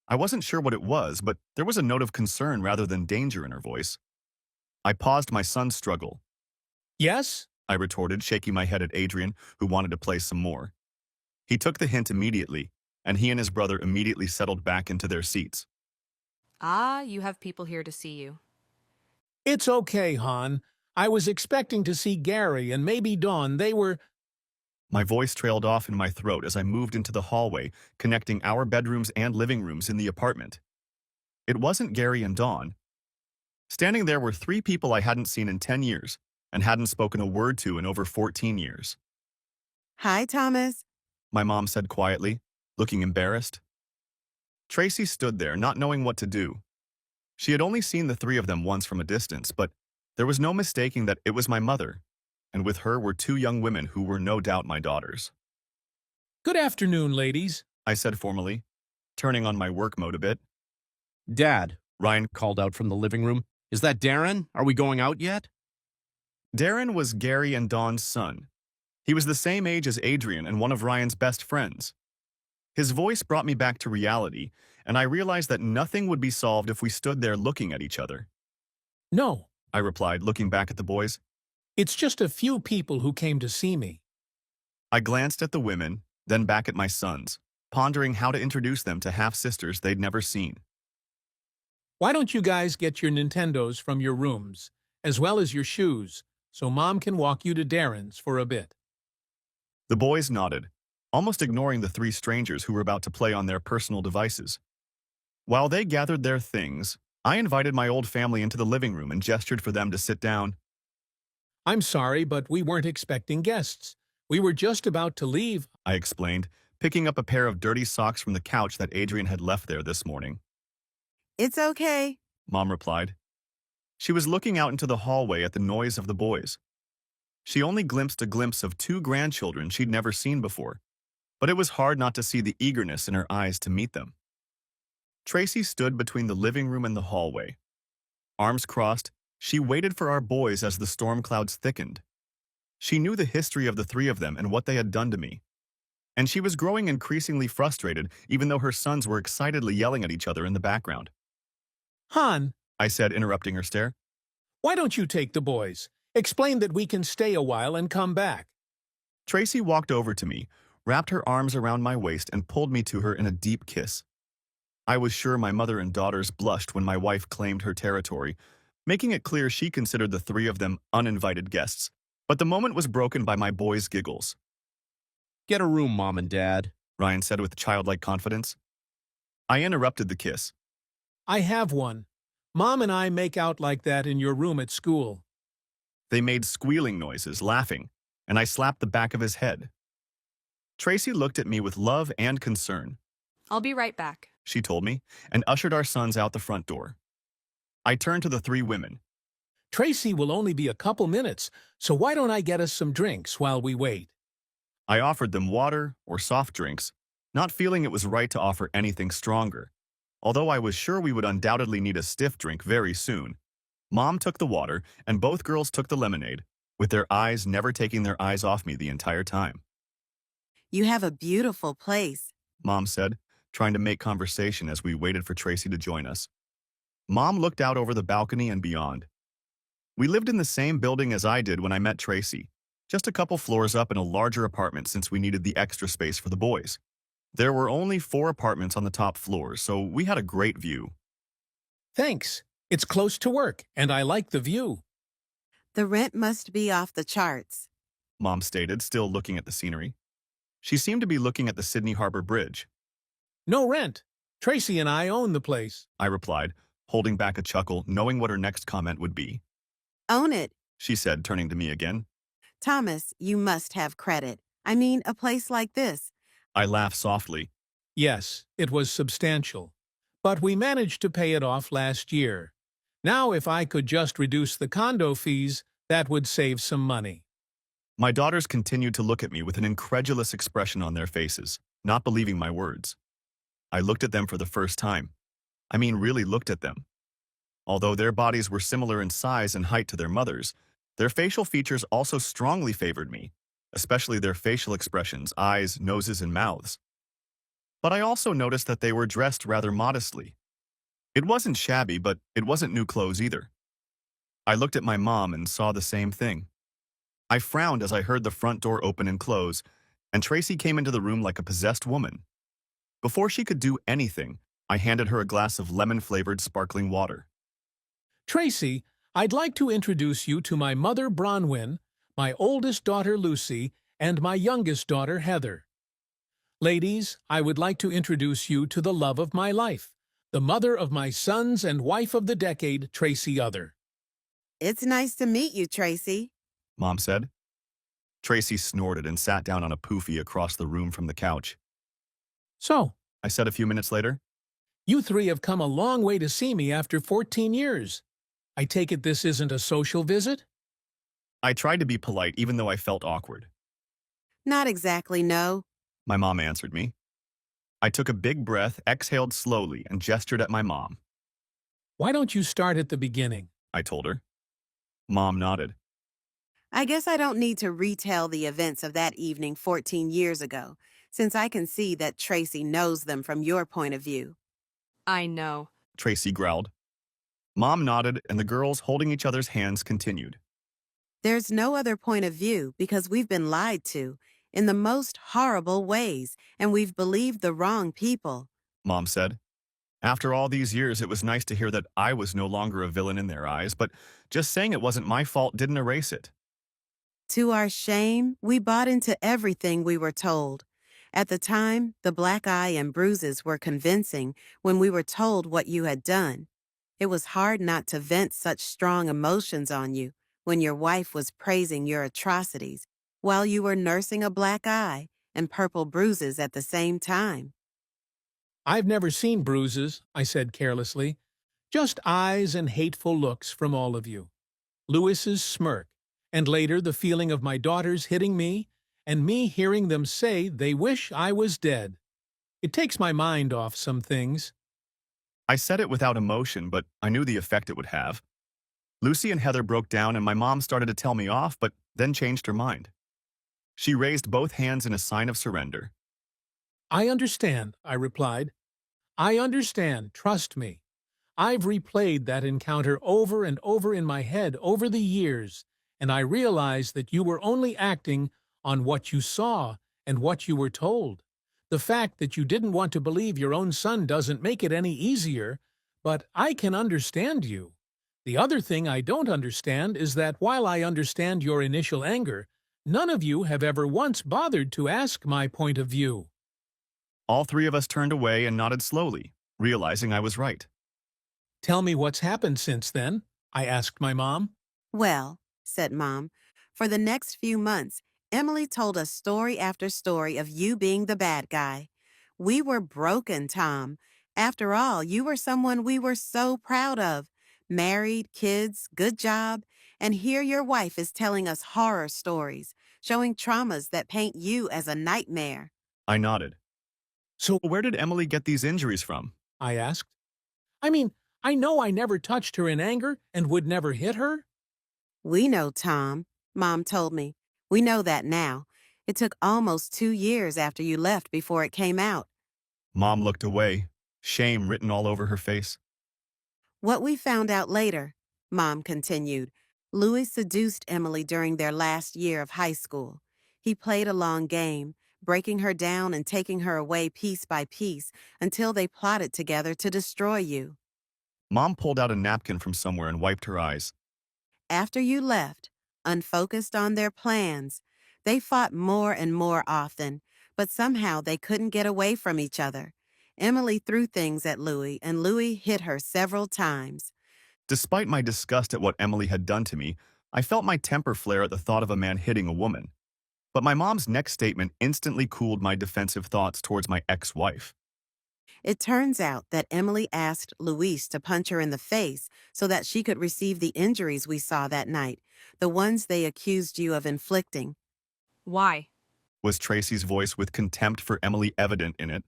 I wasn't sure what it was, but there was a note of concern rather than danger in her voice. I paused my son's struggle. Yes? I retorted, shaking my head at Adrian, who wanted to play some more. He took the hint immediately, and he and his brother immediately settled back into their seats. Ah, you have people here to see you. It's okay, Han. I was expecting to see Gary and maybe Dawn. They were... My voice trailed off in my throat as I moved into the hallway, connecting our bedrooms and living rooms in the apartment. It wasn't Gary and Dawn. Standing there were 3 people I hadn't seen in 10 years and hadn't spoken a word to in over 14 years. Hi, Thomas. My mom said quietly, looking embarrassed. Tracy stood there, not knowing what to do. She had only seen the 3 of them once from a distance, but there was no mistaking that it was my mother, and with her were 2 young women who were no doubt my daughters. Good afternoon, ladies, I said formally, turning on my work mode a bit. Dad, Ryan called out from the living room. Is that Darren? Are we going out yet? Darren was Gary and Dawn's son. He was the same age as Adrian and one of Ryan's best friends. His voice brought me back to reality, and I realized that nothing would be solved if we stood there looking at each other. No, I replied, looking back at the boys. it's just a few people who came to see me. I glanced at the women, then back at my sons, pondering how to introduce them to half-sisters they'd never seen. Why don't you guys get your Nintendos from your rooms, as well as your shoes, so Mom can walk you to Darren's for a bit? The boys nodded, almost ignoring the 3 strangers who were about to play on their personal devices. While they gathered their things, I invited my old family into the living room and gestured for them to sit down. I'm sorry, but we weren't expecting guests. We were just about to leave, I explained, picking up a pair of dirty socks from the couch that Adrian had left there this morning. It's okay. Mom replied. She was looking out into the hallway at the noise of the boys. She only glimpsed a glimpse of two grandchildren she'd never seen before, but it was hard not to see the eagerness in her eyes to meet them. Tracy stood between the living room and the hallway. Arms crossed, she waited for our boys as the storm clouds thickened. She knew the history of the three of them and what they had done to me. And she was growing increasingly frustrated, even though her sons were excitedly yelling at each other in the background. Han, I said, interrupting her stare. why don't you take the boys? Explain that we can stay a while and come back. Tracy walked over to me, wrapped her arms around my waist, and pulled me to her in a deep kiss. I was sure my mother and daughters blushed when my wife claimed her territory, making it clear she considered the three of them uninvited guests. But the moment was broken by my boys' giggles. Get a room, Mom and Dad, Ryan said with childlike confidence. I interrupted the kiss. I have one. Mom and I make out like that in your room at school. They made squealing noises, laughing, and I slapped the back of his head. Tracy looked at me with love and concern. I'll be right back, she told me, and ushered our sons out the front door. I turned to the three women. Tracy will only be a couple minutes, so why don't I get us some drinks while we wait? I offered them water or soft drinks, not feeling it was right to offer anything stronger. Although I was sure we would undoubtedly need a stiff drink very soon. Mom took the water, and both girls took the lemonade, with their eyes never taking their eyes off me the entire time. You have a beautiful place, Mom said, trying to make conversation as we waited for Tracy to join us. Mom looked out over the balcony and beyond. We lived in the same building as I did when I met Tracy, just a couple floors up in a larger apartment since we needed the extra space for the boys. There were only 4 apartments on the top floor, so we had a great view. Thanks. It's close to work, and I like the view. The rent must be off the charts, Mom stated, still looking at the scenery. She seemed to be looking at the Sydney Harbor Bridge. No rent. Tracy and I own the place, I replied, holding back a chuckle, knowing what her next comment would be. Own it, she said, turning to me again. Thomas, you must have credit. I mean, a place like this. I laughed softly. Yes, it was substantial. But we managed to pay it off last year. Now if I could just reduce the condo fees, that would save some money. My daughters continued to look at me with an incredulous expression on their faces, not believing my words. I looked at them for the first time. I mean, really looked at them. Although their bodies were similar in size and height to their mothers, their facial features also strongly favored me, especially their facial expressions, eyes, noses, and mouths. But I also noticed that they were dressed rather modestly. It wasn't shabby, but it wasn't new clothes either. I looked at my mom and saw the same thing. I frowned as I heard the front door open and close, and Tracy came into the room like a possessed woman. Before she could do anything, I handed her a glass of lemon-flavored sparkling water. Tracy, I'd like to introduce you to my mother, Bronwyn, my oldest daughter, Lucy, and my youngest daughter, Heather. Ladies, I would like to introduce you to the love of my life, the mother of my sons and wife of the decade, Tracy Other. It's nice to meet you, Tracy, Mom said. Tracy snorted and sat down on a poofy across the room from the couch. So, I said a few minutes later, you three have come a long way to see me after 14 years. I take it this isn't a social visit? I tried to be polite even though I felt awkward. Not exactly, no, My mom answered me. I took a big breath, exhaled slowly, and gestured at my mom. Why don't you start at the beginning? I told her. Mom nodded. I guess I don't need to retell the events of that evening 14 years ago, since I can see that Tracy knows them from your point of view. I know, Tracy growled. Mom nodded, and the girls, holding each other's hands, continued. There's no other point of view because we've been lied to in the most horrible ways, and we've believed the wrong people, Mom said. After all these years, it was nice to hear that I was no longer a villain in their eyes, but just saying it wasn't my fault didn't erase it. To our shame, we bought into everything we were told. At the time, the black eye and bruises were convincing when we were told what you had done. It was hard not to vent such strong emotions on you when your wife was praising your atrocities while you were nursing a black eye and purple bruises at the same time. I've never seen bruises, I said carelessly. Just eyes and hateful looks from all of you. Louis's smirk, and later the feeling of my daughters hitting me, and me hearing them say they wish I was dead. It takes my mind off some things. I said it without emotion, but I knew the effect it would have. Lucy and Heather broke down and my mom started to tell me off, but then changed her mind. She raised both hands in a sign of surrender. I understand, I replied. I understand, trust me. I've replayed that encounter over and over in my head over the years, and I realize that you were only acting on what you saw and what you were told. The fact that you didn't want to believe your own son doesn't make it any easier, but I can understand you. The other thing I don't understand is that while I understand your initial anger, none of you have ever once bothered to ask my point of view. All three of us turned away and nodded slowly, realizing I was right. Tell me what's happened since then, I asked my mom. Well, said Mom, for the next few months, Emily told us story after story of you being the bad guy. We were broken, Tom. After all, you were someone we were so proud of. Married, kids, good job. And here your wife is telling us horror stories, showing traumas that paint you as a nightmare. I nodded. So Where did Emily get these injuries from? I asked. I mean, I know I never touched her in anger and would never hit her. We know, Tom, Mom told me. We know that now. It took almost 2 years after you left before it came out. Mom looked away, shame written all over her face. What we found out later, Mom continued, Louis seduced Emily during their last year of high school. He played a long game, breaking her down and taking her away piece by piece until they plotted together to destroy you. Mom pulled out a napkin from somewhere and wiped her eyes. After you left, unfocused on their plans, they fought more and more often, but somehow they couldn't get away from each other. Emily threw things at Louis, and Louis hit her several times. Despite my disgust at what Emily had done to me, I felt my temper flare at the thought of a man hitting a woman. But my mom's next statement instantly cooled my defensive thoughts towards my ex-wife. It turns out that Emily asked Louise to punch her in the face so that she could receive the injuries we saw that night, the ones they accused you of inflicting. Why? Was Tracy's voice with contempt for Emily evident in it?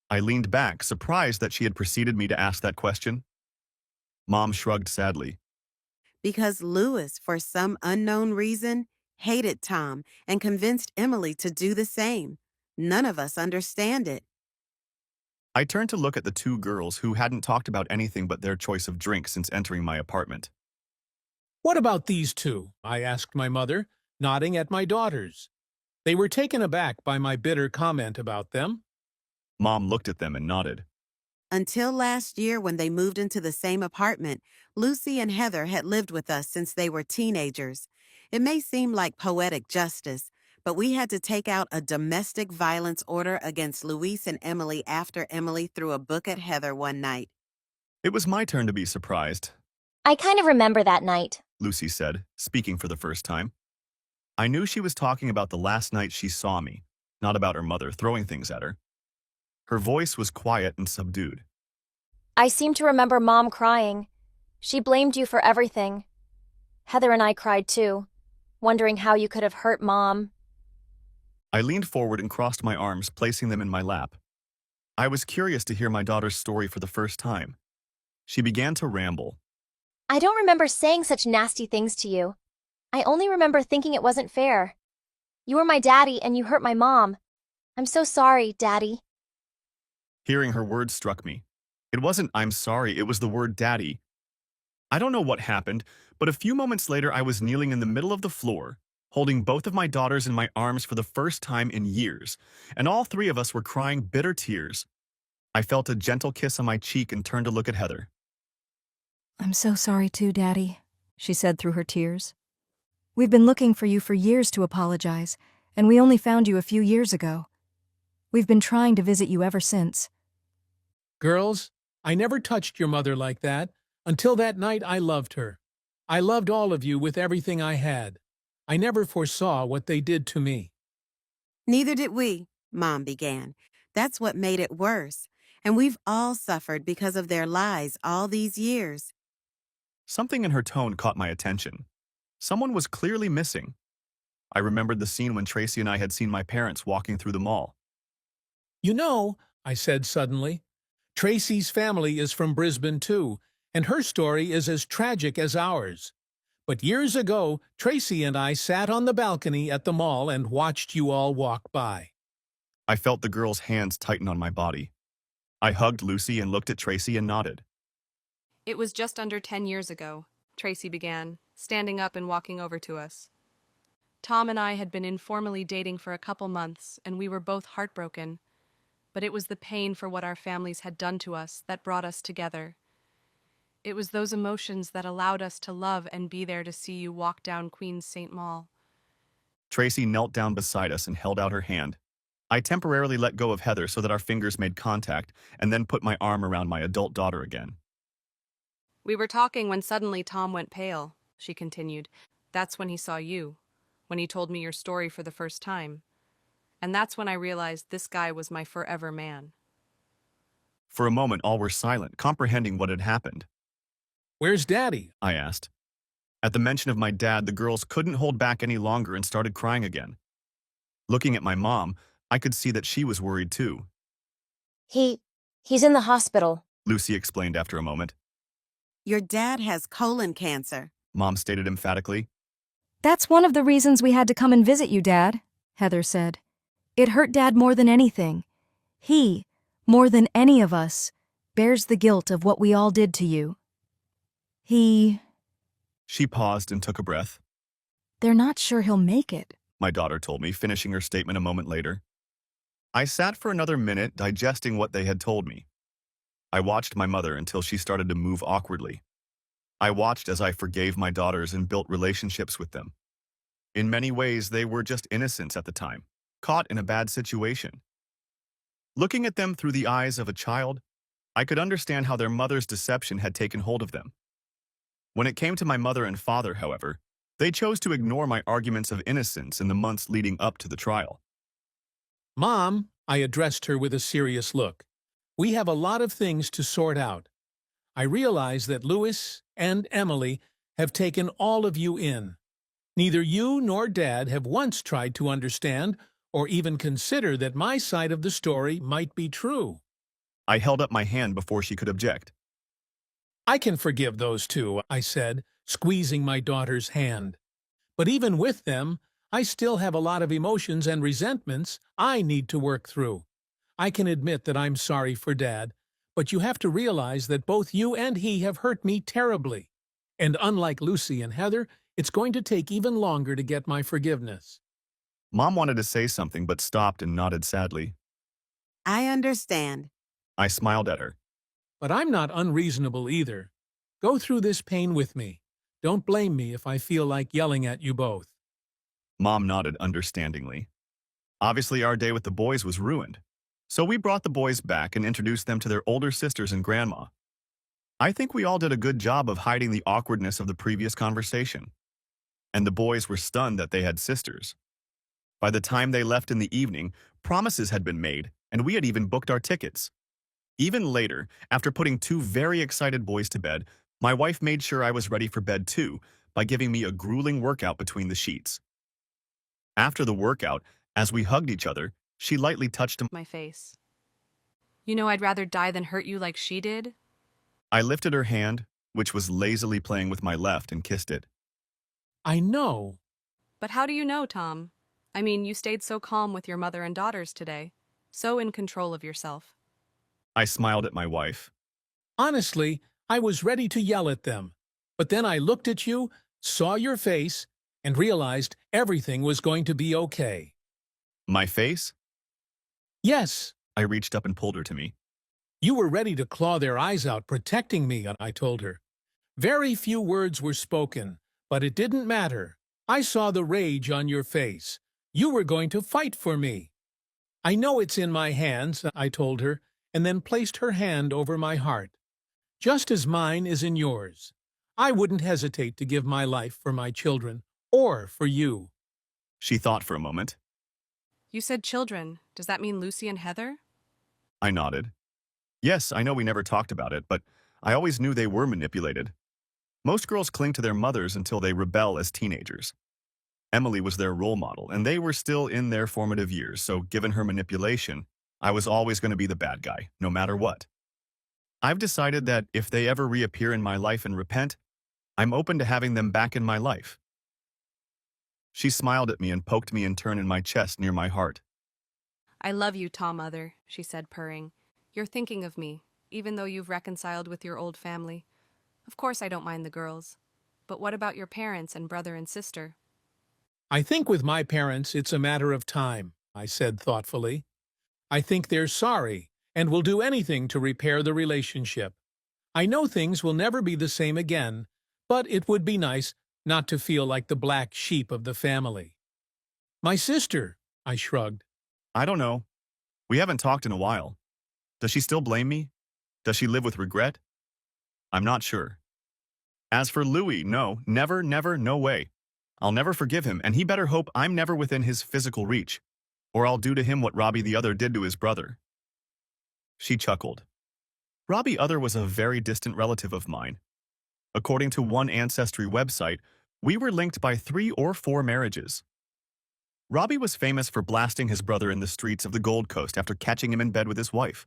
I leaned back, surprised that she had preceded me to ask that question. Mom shrugged sadly. Because Louis, for some unknown reason, hated Tom and convinced Emily to do the same. None of us understand it. I turned to look at the two girls who hadn't talked about anything but their choice of drink since entering my apartment. What about these two? I asked my mother, nodding at my daughters. They were taken aback by my bitter comment about them. Mom looked at them and nodded. Until last year when they moved into the same apartment, Lucy and Heather had lived with us since they were teenagers. It may seem like poetic justice, but we had to take out a domestic violence order against Louise and Emily after Emily threw a book at Heather one night. It was my turn to be surprised, I kind of remember that night. Lucy said, speaking for the first time. I knew she was talking about the last night she saw me, not about her mother throwing things at her. Her voice was quiet and subdued. I seem to remember Mom crying. She blamed you for everything. Heather and I cried too, wondering how you could have hurt Mom. I leaned forward and crossed my arms, placing them in my lap. I was curious to hear my daughter's story for the first time. She began to ramble. I don't remember saying such nasty things to you. I only remember thinking it wasn't fair. You were my daddy and you hurt my mom. I'm so sorry, Daddy. Hearing her words struck me. It wasn't "I'm sorry," it was the word "daddy." I don't know what happened, but a few moments later I was kneeling in the middle of the floor, holding both of my daughters in my arms for the first time in years, and all three of us were crying bitter tears. I felt a gentle kiss on my cheek and turned to look at Heather. I'm so sorry too, Daddy, she said through her tears. We've been looking for you for years to apologize, and we only found you a few years ago. We've been trying to visit you ever since. Girls, I never touched your mother like that. Until that night, I loved her. I loved all of you with everything I had. I never foresaw what they did to me. Neither did we, Mom began. That's what made it worse. And we've all suffered because of their lies all these years. Something in her tone caught my attention. Someone was clearly missing. I remembered the scene when Tracy and I had seen my parents walking through the mall. You know, I said suddenly, Tracy's family is from Brisbane too, and her story is as tragic as ours. But years ago, Tracy and I sat on the balcony at the mall and watched you all walk by. I felt the girl's hands tighten on my body. I hugged Lucy and looked at Tracy and nodded. It was just under 10 years ago, Tracy began, standing up and walking over to us. Tom and I had been informally dating for a couple months, and we were both heartbroken. But it was the pain for what our families had done to us that brought us together. It was those emotions that allowed us to love and be there to see you walk down Queen's St. Mall. Tracy knelt down beside us and held out her hand. I temporarily let go of Heather so that our fingers made contact, and then put my arm around my adult daughter again. We were talking when suddenly Tom went pale, she continued. That's when he saw you, when he told me your story for the first time. And that's when I realized this guy was my forever man. For a moment, all were silent, comprehending what had happened. Where's Daddy? I asked. At the mention of my dad, the girls couldn't hold back any longer and started crying again. Looking at my mom, I could see that she was worried too. He's in the hospital, Lucy explained after a moment. Your dad has colon cancer, Mom stated emphatically. That's one of the reasons we had to come and visit you, Dad, Heather said. It hurt Dad more than anything. He, more than any of us, bears the guilt of what we all did to you. She paused and took a breath. They're not sure he'll make it, My daughter told me, finishing her statement a moment later. I sat for another minute, digesting what they had told me. I watched my mother until she started to move awkwardly. I watched as I forgave my daughters and built relationships with them. In many ways, they were just innocents at the time, caught in a bad situation. Looking at them through the eyes of a child, I could understand how their mother's deception had taken hold of them. When it came to my mother and father, however, they chose to ignore my arguments of innocence in the months leading up to the trial. Mom, I addressed her with a serious look. We have a lot of things to sort out. I realize that Louis and Emily have taken all of you in. Neither you nor Dad have once tried to understand or even consider that my side of the story might be true. I held up my hand before she could object. I can forgive those two, I said, squeezing my daughter's hand. But even with them, I still have a lot of emotions and resentments I need to work through. I can admit that I'm sorry for Dad, but you have to realize that both you and he have hurt me terribly. And unlike Lucy and Heather, it's going to take even longer to get my forgiveness. Mom wanted to say something but stopped and nodded sadly. I understand. I smiled at her. But I'm not unreasonable either. Go through this pain with me. Don't blame me if I feel like yelling at you both. Mom nodded understandingly. Obviously, our day with the boys was ruined. So we brought the boys back and introduced them to their older sisters and grandma. I think we all did a good job of hiding the awkwardness of the previous conversation. And the boys were stunned that they had sisters. By the time they left in the evening, promises had been made, and we had even booked our tickets. Even later, after putting two very excited boys to bed, my wife made sure I was ready for bed too by giving me a grueling workout between the sheets. After the workout, as we hugged each other, she lightly touched My face. You know I'd rather die than hurt you like she did? I lifted her hand, which was lazily playing with my left, and kissed it. I know. But how do you know, Tom? I mean, you stayed so calm with your mother and daughters today. So in control of yourself. I smiled at my wife. Honestly, I was ready to yell at them. But then I looked at you, saw your face, and realized everything was going to be okay. My face? Yes. I reached up and pulled her to me. You were ready to claw their eyes out, protecting me, I told her. Very few words were spoken, but it didn't matter. I saw the rage on your face. You were going to fight for me. I know it's in my hands, I told her, and then placed her hand over my heart. Just as mine is in yours. I wouldn't hesitate to give my life for my children, or for you. She thought for a moment. You said children. Does that mean Lucy and Heather? I nodded. Yes, I know we never talked about it, but I always knew they were manipulated. Most girls cling to their mothers until they rebel as teenagers. Emily was their role model, and they were still in their formative years, so given her manipulation, I was always going to be the bad guy, no matter what. I've decided that if they ever reappear in my life and repent, I'm open to having them back in my life. She smiled at me and poked me in turn in my chest near my heart. I love you, Tom Mother, she said, purring. You're thinking of me, even though you've reconciled with your old family. Of course I don't mind the girls. But what about your parents and brother and sister? I think with my parents it's a matter of time, I said thoughtfully. I think they're sorry and will do anything to repair the relationship. I know things will never be the same again, but it would be nice not to feel like the black sheep of the family. My sister, I shrugged. I don't know. We haven't talked in a while. Does she still blame me? Does she live with regret? I'm not sure. As for Louis, no, never, never, no way. I'll never forgive him, and he better hope I'm never within his physical reach, or I'll do to him what Robbie the Other did to his brother. She chuckled. Robbie Other was a very distant relative of mine. According to one ancestry website, we were linked by 3 or 4 marriages. Robbie was famous for blasting his brother in the streets of the Gold Coast after catching him in bed with his wife.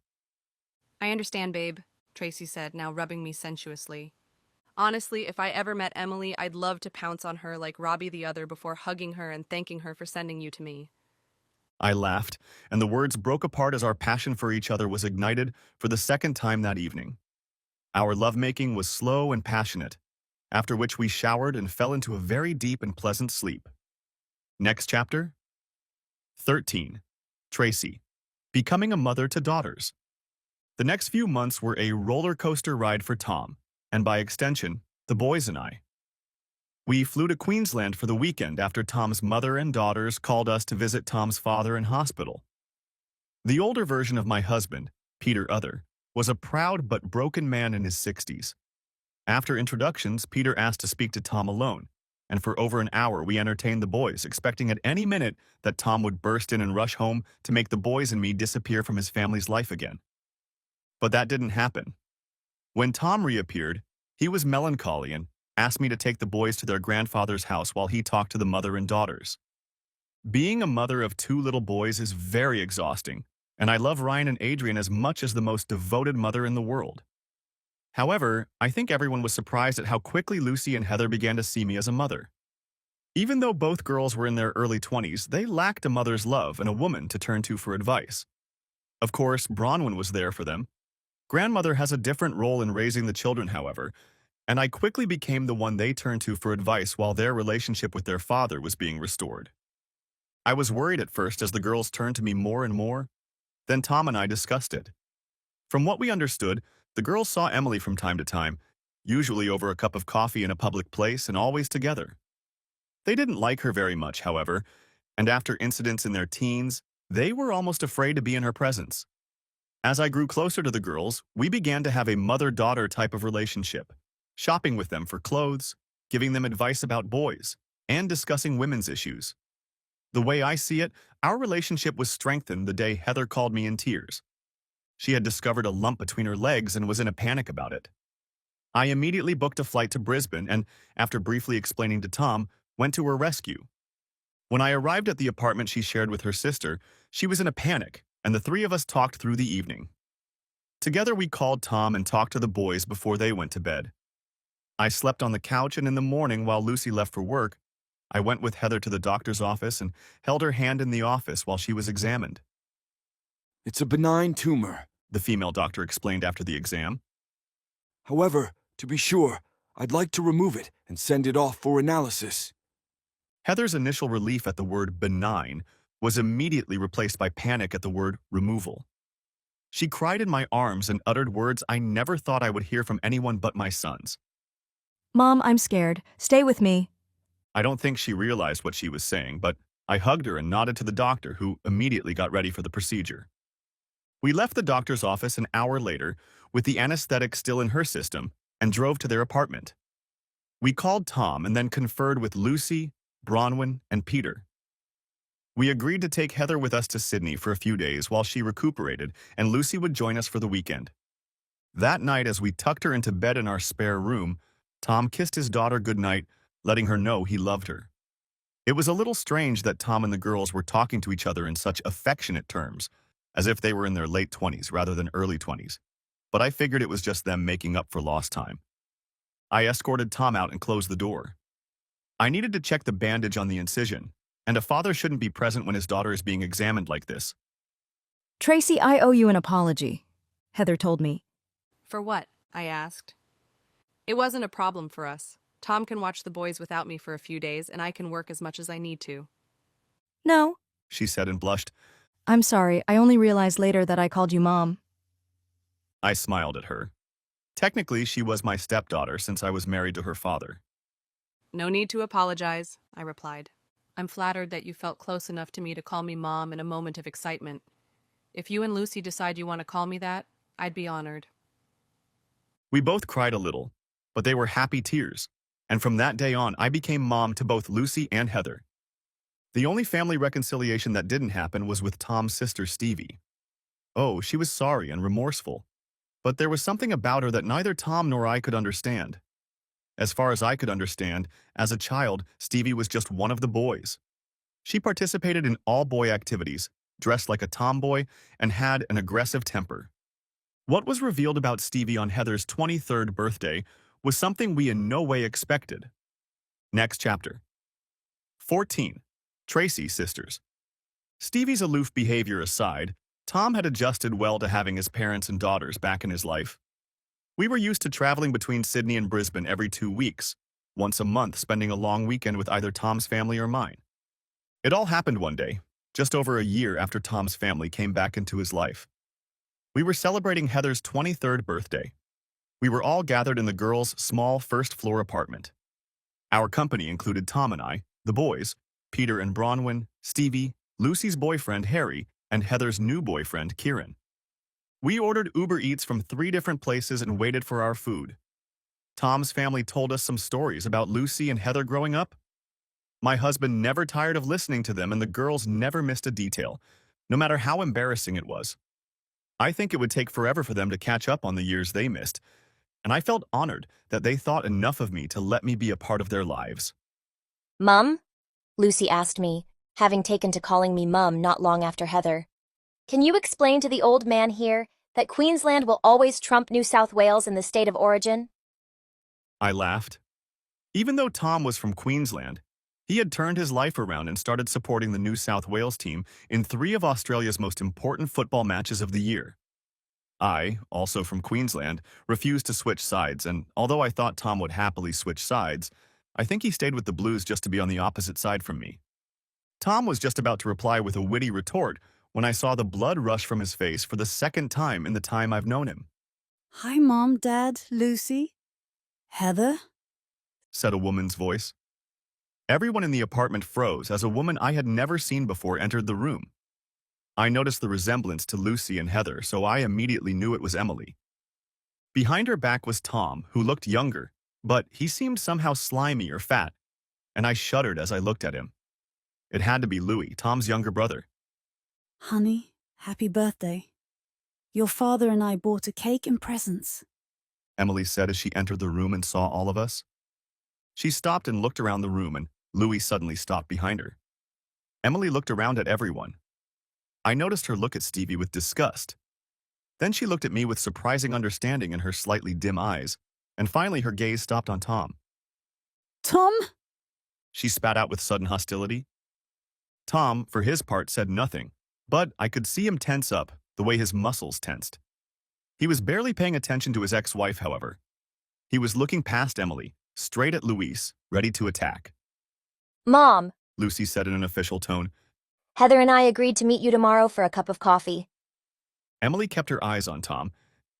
I understand, babe, Tracy said, now rubbing me sensuously. Honestly, if I ever met Emily, I'd love to pounce on her like Robbie the Other before hugging her and thanking her for sending you to me. I laughed, and the words broke apart as our passion for each other was ignited for the second time that evening. Our lovemaking was slow and passionate, after which we showered and fell into a very deep and pleasant sleep. Next chapter? 13. Tracy. Becoming a mother to daughters. The next few months were a roller coaster ride for Tom, and by extension, the boys and I. We flew to Queensland for the weekend after Tom's mother and daughters called us to visit Tom's father in hospital. The older version of my husband, Peter Other, was a proud but broken man in his 60s. After introductions, Peter asked to speak to Tom alone, and for over an hour we entertained the boys, expecting at any minute that Tom would burst in and rush home to make the boys and me disappear from his family's life again. But that didn't happen. When Tom reappeared, he was melancholy and asked me to take the boys to their grandfather's house while he talked to the mother and daughters. Being a mother of 2 little boys is very exhausting, and I love Ryan and Adrian as much as the most devoted mother in the world. However, I think everyone was surprised at how quickly Lucy and Heather began to see me as a mother. Even though both girls were in their early 20s, they lacked a mother's love and a woman to turn to for advice. Of course, Bronwyn was there for them. Grandmother has a different role in raising the children, however, and I quickly became the one they turned to for advice while their relationship with their father was being restored. I was worried at first as the girls turned to me more and more. Then Tom and I discussed it. From what we understood, the girls saw Emily from time to time, usually over a cup of coffee in a public place and always together. They didn't like her very much, however, and after incidents in their teens, they were almost afraid to be in her presence. As I grew closer to the girls, we began to have a mother-daughter type of relationship, shopping with them for clothes, giving them advice about boys, and discussing women's issues. The way I see it, our relationship was strengthened the day Heather called me in tears. She had discovered a lump between her legs and was in a panic about it. I immediately booked a flight to Brisbane and, after briefly explaining to Tom, went to her rescue. When I arrived at the apartment she shared with her sister, she was in a panic, and the 3 of us talked through the evening. Together we called Tom and talked to the boys before they went to bed. I slept on the couch, and in the morning while Lucy left for work, I went with Heather to the doctor's office and held her hand in the office while she was examined. It's a benign tumor, the female doctor explained after the exam. However, to be sure, I'd like to remove it and send it off for analysis. Heather's initial relief at the word benign was immediately replaced by panic at the word removal. She cried in my arms and uttered words I never thought I would hear from anyone but my sons. Mom, I'm scared. Stay with me. I don't think she realized what she was saying, but I hugged her and nodded to the doctor, who immediately got ready for the procedure. We left the doctor's office an hour later with the anesthetic still in her system and drove to their apartment. We called Tom and then conferred with Lucy, Bronwyn, and Peter. We agreed to take Heather with us to Sydney for a few days while she recuperated, and Lucy would join us for the weekend. That night, as we tucked her into bed in our spare room, Tom kissed his daughter goodnight, letting her know he loved her. It was a little strange that Tom and the girls were talking to each other in such affectionate terms, as if they were in their late 20s rather than early 20s, but I figured it was just them making up for lost time. I escorted Tom out and closed the door. I needed to check the bandage on the incision, and a father shouldn't be present when his daughter is being examined like this. Tracy, I owe you an apology, Heather told me. For what? I asked. It wasn't a problem for us. Tom can watch the boys without me for a few days, and I can work as much as I need to. No, She said and blushed. I'm sorry. I only realized later that I called you Mom. I smiled at her. Technically, she was my stepdaughter since I was married to her father. No need to apologize, I replied. I'm flattered that you felt close enough to me to call me Mom in a moment of excitement. If you and Lucy decide you want to call me that, I'd be honored. We both cried a little, but they were happy tears, and from that day on, I became Mom to both Lucy and Heather. The only family reconciliation that didn't happen was with Tom's sister Stevie. Oh, she was sorry and remorseful, but there was something about her that neither Tom nor I could understand. As far as I could understand, as a child, Stevie was just one of the boys. She participated in all boy activities, dressed like a tomboy, and had an aggressive temper. What was revealed about Stevie on Heather's 23rd birthday was something we in no way expected. Next chapter. 14. Tracy sisters. Stevie's aloof behavior aside, Tom had adjusted well to having his parents and daughters back in his life. We were used to traveling between Sydney and Brisbane every 2 weeks, once a month spending a long weekend with either Tom's family or mine. It all happened one day, just over a year after Tom's family came back into his life. We were celebrating Heather's 23rd birthday. We were all gathered in the girls' small first-floor apartment. Our company included Tom and I, the boys, Peter and Bronwyn, Stevie, Lucy's boyfriend Harry, and Heather's new boyfriend Kieran. We ordered Uber Eats from 3 different places and waited for our food. Tom's family told us some stories about Lucy and Heather growing up. My husband never tired of listening to them, and the girls never missed a detail, no matter how embarrassing it was. I think it would take forever for them to catch up on the years they missed, and I felt honored that they thought enough of me to let me be a part of their lives. Mum? Lucy asked me, having taken to calling me Mum not long after Heather. Can you explain to the old man here that Queensland will always trump New South Wales in the state of origin? I laughed. Even though Tom was from Queensland, he had turned his life around and started supporting the New South Wales team in 3 of Australia's most important football matches of the year. I, also from Queensland, refused to switch sides, and although I thought Tom would happily switch sides, I think he stayed with the Blues just to be on the opposite side from me. Tom was just about to reply with a witty retort when I saw the blood rush from his face for the second time in the time I've known him. Hi, Mom, Dad, Lucy. Heather? Said a woman's voice. Everyone in the apartment froze as a woman I had never seen before entered the room. I noticed the resemblance to Lucy and Heather, so I immediately knew it was Emily. Behind her back was Tom, who looked younger, but he seemed somehow slimy or fat, and I shuddered as I looked at him. It had to be Louis, Tom's younger brother. Honey, happy birthday. Your father and I bought a cake and presents. Emily said as she entered the room and saw all of us. She stopped and looked around the room, and Louis suddenly stopped behind her. Emily looked around at everyone. I noticed her look at Stevie with disgust. Then she looked at me with surprising understanding in her slightly dim eyes, and finally her gaze stopped on Tom. Tom? She spat out with sudden hostility. Tom, for his part, said nothing, but I could see him tense up, the way his muscles tensed. He was barely paying attention to his ex-wife, however. He was looking past Emily, straight at Louise, ready to attack. Mom, Lucy said in an official tone. Heather and I agreed to meet you tomorrow for a cup of coffee. Emily kept her eyes on Tom,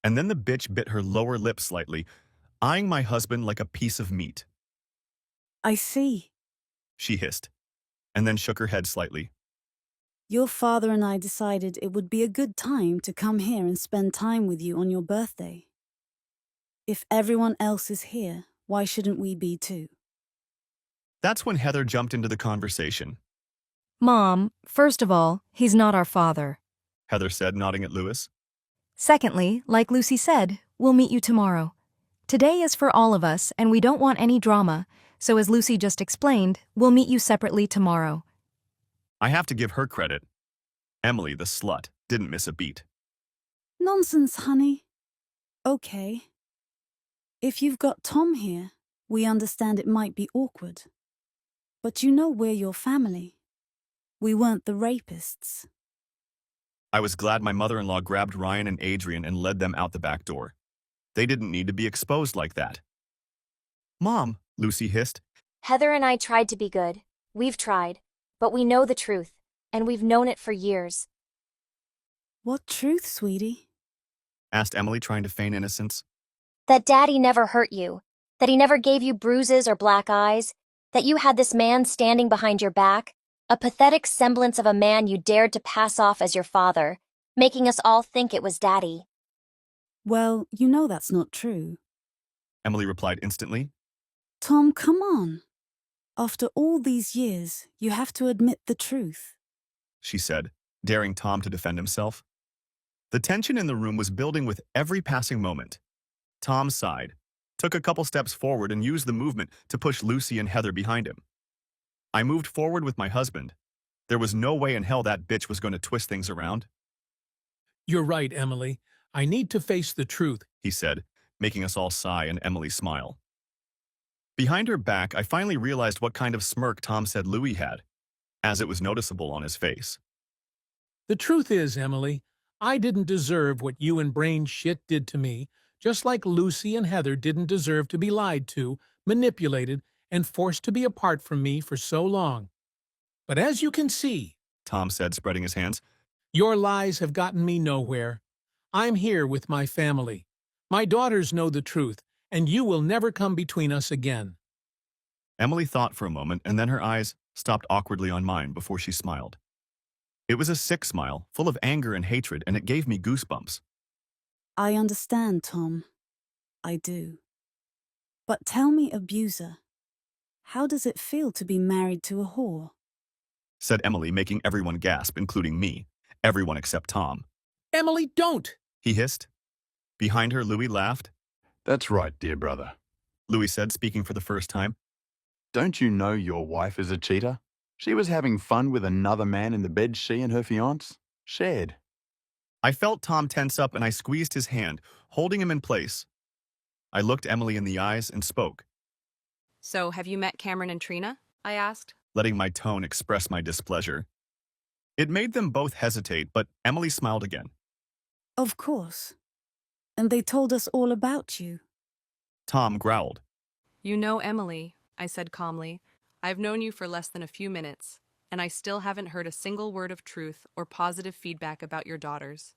and then the bitch bit her lower lip slightly, eyeing my husband like a piece of meat. I see. She hissed, and then shook her head slightly. Your father and I decided it would be a good time to come here and spend time with you on your birthday. If everyone else is here, why shouldn't we be too? That's when Heather jumped into the conversation. Mom, first of all, he's not our father. Heather said, nodding at Louis. Secondly, like Lucy said, we'll meet you tomorrow. Today is for all of us, and we don't want any drama, so as Lucy just explained, we'll meet you separately tomorrow. I have to give her credit. Emily, the slut, didn't miss a beat. Nonsense, honey. Okay. If you've got Tom here, we understand it might be awkward. But you know we're your family. We weren't the rapists. I was glad my mother-in-law grabbed Ryan and Adrian and led them out the back door. They didn't need to be exposed like that. Mom, Lucy hissed. Heather and I tried to be good. We've tried. But we know the truth, and we've known it for years. What truth, sweetie? Asked Emily, trying to feign innocence. That Daddy never hurt you. That he never gave you bruises or black eyes. That you had this man standing behind your back. A pathetic semblance of a man you dared to pass off as your father, making us all think it was Daddy. Well, you know that's not true. Emily replied instantly. Tom, come on. After all these years, you have to admit the truth, She said, daring Tom to defend himself. The tension in the room was building with every passing moment. Tom sighed, took a couple steps forward and used the movement to push Lucy and Heather behind him. I moved forward with my husband. There was no way in hell that bitch was going to twist things around. You're right, Emily. I need to face the truth, He said, making us all sigh and Emily smile. Behind her back, I finally realized what kind of smirk Tom said Louis had, as it was noticeable on his face. The truth is, Emily, I didn't deserve what you and Brain Shit did to me, just like Lucy and Heather didn't deserve to be lied to, manipulated, and forced to be apart from me for so long. But as you can see, Tom said, spreading his hands, your lies have gotten me nowhere. I'm here with my family. My daughters know the truth, and you will never come between us again. Emily thought for a moment, and then her eyes stopped awkwardly on mine before she smiled. It was a sick smile, full of anger and hatred, and it gave me goosebumps. I understand, Tom. I do. But tell me, abuser, how does it feel to be married to a whore? Said Emily, making everyone gasp, including me. Everyone except Tom. Emily, don't! He hissed. Behind her, Louis laughed. That's right, dear brother. Louis said, speaking for the first time. Don't you know your wife is a cheater? She was having fun with another man in the bed she and her fiancé shared. I felt Tom tense up and I squeezed his hand, holding him in place. I looked Emily in the eyes and spoke. So, have you met Cameron and Trina? I asked. Letting my tone express my displeasure. It made them both hesitate, but Emily smiled again. Of course. And they told us all about you. Tom growled. You know Emily, I said calmly. I've known you for less than a few minutes, and I still haven't heard a single word of truth or positive feedback about your daughters.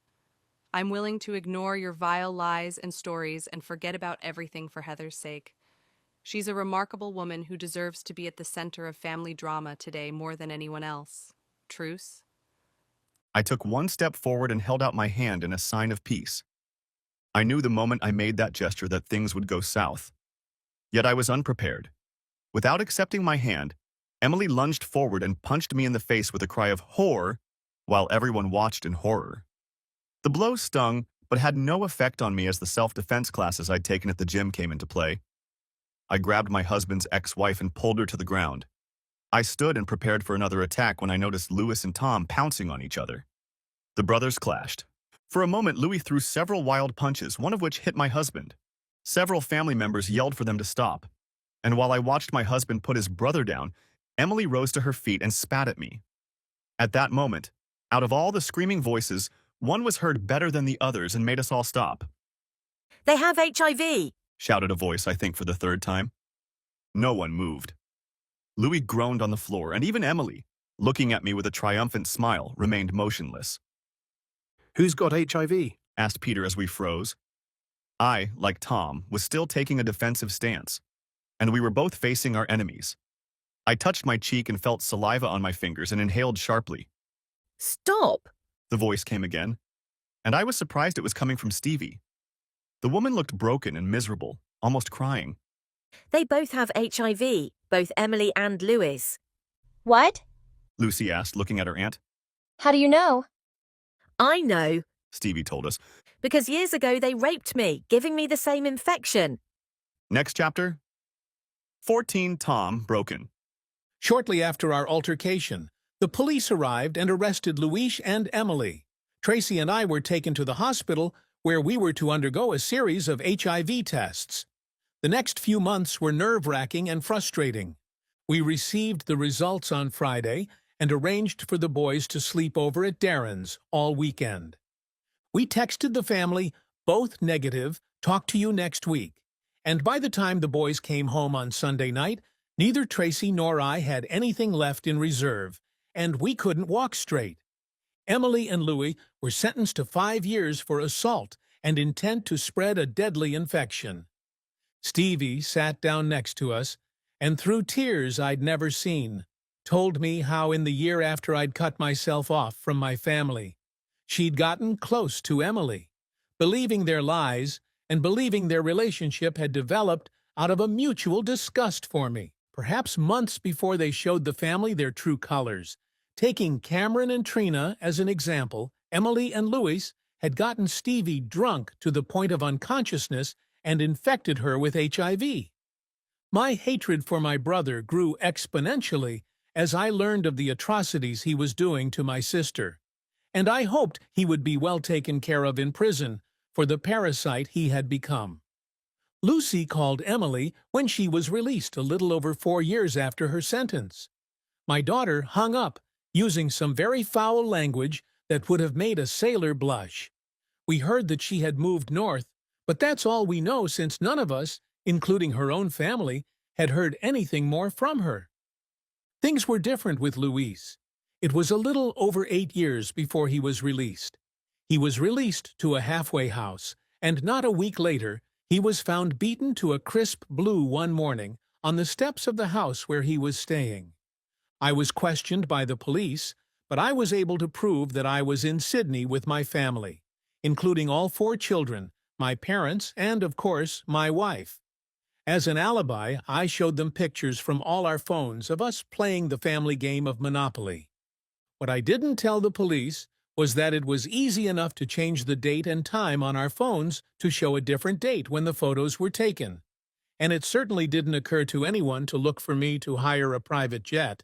I'm willing to ignore your vile lies and stories and forget about everything for Heather's sake. She's a remarkable woman who deserves to be at the center of family drama today more than anyone else. Truce? I took one step forward and held out my hand in a sign of peace. I knew the moment I made that gesture that things would go south. Yet I was unprepared. Without accepting my hand, Emily lunged forward and punched me in the face with a cry of "whore," while everyone watched in horror. The blow stung, but had no effect on me as the self-defense classes I'd taken at the gym came into play. I grabbed my husband's ex-wife and pulled her to the ground. I stood and prepared for another attack when I noticed Louis and Tom pouncing on each other. The brothers clashed. For a moment, Louis threw several wild punches, one of which hit my husband. Several family members yelled for them to stop. And while I watched my husband put his brother down, Emily rose to her feet and spat at me. At that moment, out of all the screaming voices, one was heard better than the others and made us all stop. They have HIV, Shouted a voice, I think for the third time. No one moved. Louis groaned on the floor, and even Emily, looking at me with a triumphant smile, remained motionless. Who's got HIV? Asked Peter as we froze. I, like Tom, was still taking a defensive stance, and we were both facing our enemies. I touched my cheek and felt saliva on my fingers and inhaled sharply. Stop! The voice came again, and I was surprised it was coming from Stevie. The woman looked broken and miserable, almost crying. They both have HIV, both Emily and Louis. What? Lucy asked, looking at her aunt. How do you know? I know, Stevie told us. because years ago they raped me, giving me the same infection. Next chapter. 14 Tom broken. Shortly after our altercation, the police arrived and arrested Louise and Emily. Tracy and I were taken to the hospital where we were to undergo a series of HIV tests. The next few months were nerve-wracking and frustrating. We received the results on Friday and arranged for the boys to sleep over at Darren's all weekend. We texted the family, both negative, talk to you next week. And by the time the boys came home on Sunday night, neither Tracy nor I had anything left in reserve, and we couldn't walk straight. Emily and Louis were sentenced to 5 years for assault and intent to spread a deadly infection. Stevie sat down next to us, and through tears I'd never seen, told me how in the year after I'd cut myself off from my family, she'd gotten close to Emily, believing their lies and believing their relationship had developed out of a mutual disgust for me, perhaps months before they showed the family their true colors. Taking Cameron and Trina as an example, Emily and Louis had gotten Stevie drunk to the point of unconsciousness and infected her with HIV. My hatred for my brother grew exponentially as I learned of the atrocities he was doing to my sister, and I hoped he would be well taken care of in prison for the parasite he had become. Lucy called Emily when she was released a little over 4 years after her sentence. My daughter hung up, using some very foul language that would have made a sailor blush. We heard that she had moved north, but that's all we know since none of us, including her own family, had heard anything more from her. Things were different with Luis. It was a little over 8 years before he was released. He was released to a halfway house, and not a week later, he was found beaten to a crisp blue one morning on the steps of the house where he was staying. I was questioned by the police, but I was able to prove that I was in Sydney with my family, including all 4 children, my parents, and, of course, my wife. As an alibi, I showed them pictures from all our phones of us playing the family game of Monopoly. What I didn't tell the police was that it was easy enough to change the date and time on our phones to show a different date when the photos were taken. And it certainly didn't occur to anyone to look for me to hire a private jet.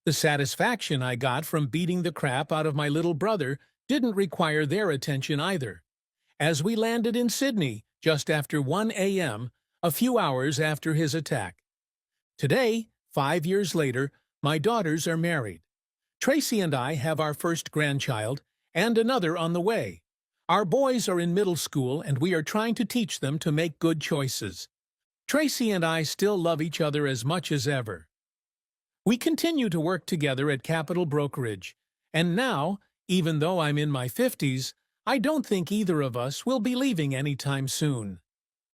The satisfaction I got from beating the crap out of my little brother didn't require their attention either. As we landed in Sydney, just after 1 a.m., a few hours after his attack. Today, 5 years later, my daughters are married. Tracy and I have our first grandchild, and another on the way. Our boys are in middle school, and we are trying to teach them to make good choices. Tracy and I still love each other as much as ever. We continue to work together at Capital Brokerage, and now, even though I'm in my 50s, I don't think either of us will be leaving anytime soon.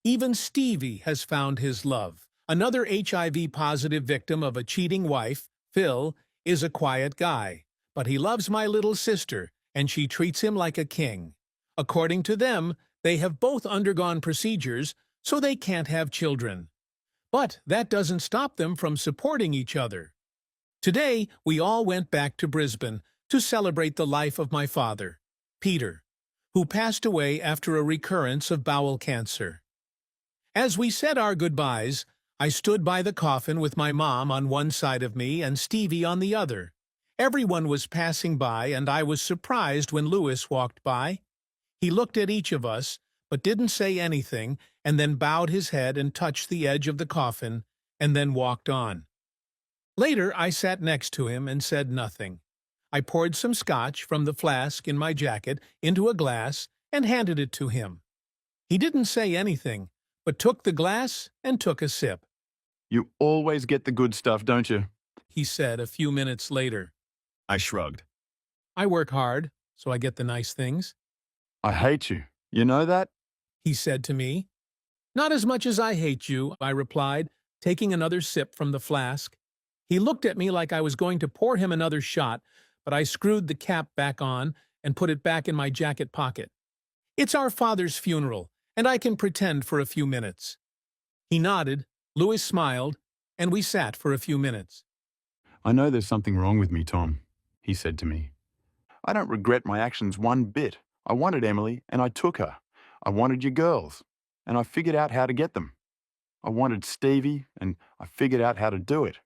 Even Stevie has found his love. Another HIV-positive victim of a cheating wife, Phil, is a quiet guy, but he loves my little sister, and she treats him like a king. According to them, they have both undergone procedures, so they can't have children. But that doesn't stop them from supporting each other. Today, we all went back to Brisbane to celebrate the life of my father, Peter, who passed away after a recurrence of bowel cancer. As we said our goodbyes, I stood by the coffin with my mom on one side of me and Stevie on the other. Everyone was passing by, and I was surprised when Louis walked by. He looked at each of us, but didn't say anything, and then bowed his head and touched the edge of the coffin, and then walked on. Later, I sat next to him and said nothing. I poured some scotch from the flask in my jacket into a glass and handed it to him. He didn't say anything, but took the glass and took a sip. You always get the good stuff, don't you? He said a few minutes later. I shrugged. I work hard, so I get the nice things. I hate you. You know that? He said to me. Not as much as I hate you, I replied, taking another sip from the flask. He looked at me like I was going to pour him another shot, but I screwed the cap back on and put it back in my jacket pocket. It's our father's funeral, and I can pretend for a few minutes. He nodded, Louis smiled, and we sat for a few minutes. I know there's something wrong with me, Tom, he said to me. I don't regret my actions one bit. I wanted Emily, and I took her. I wanted your girls, and I figured out how to get them. I wanted Stevie, and I figured out how to do it.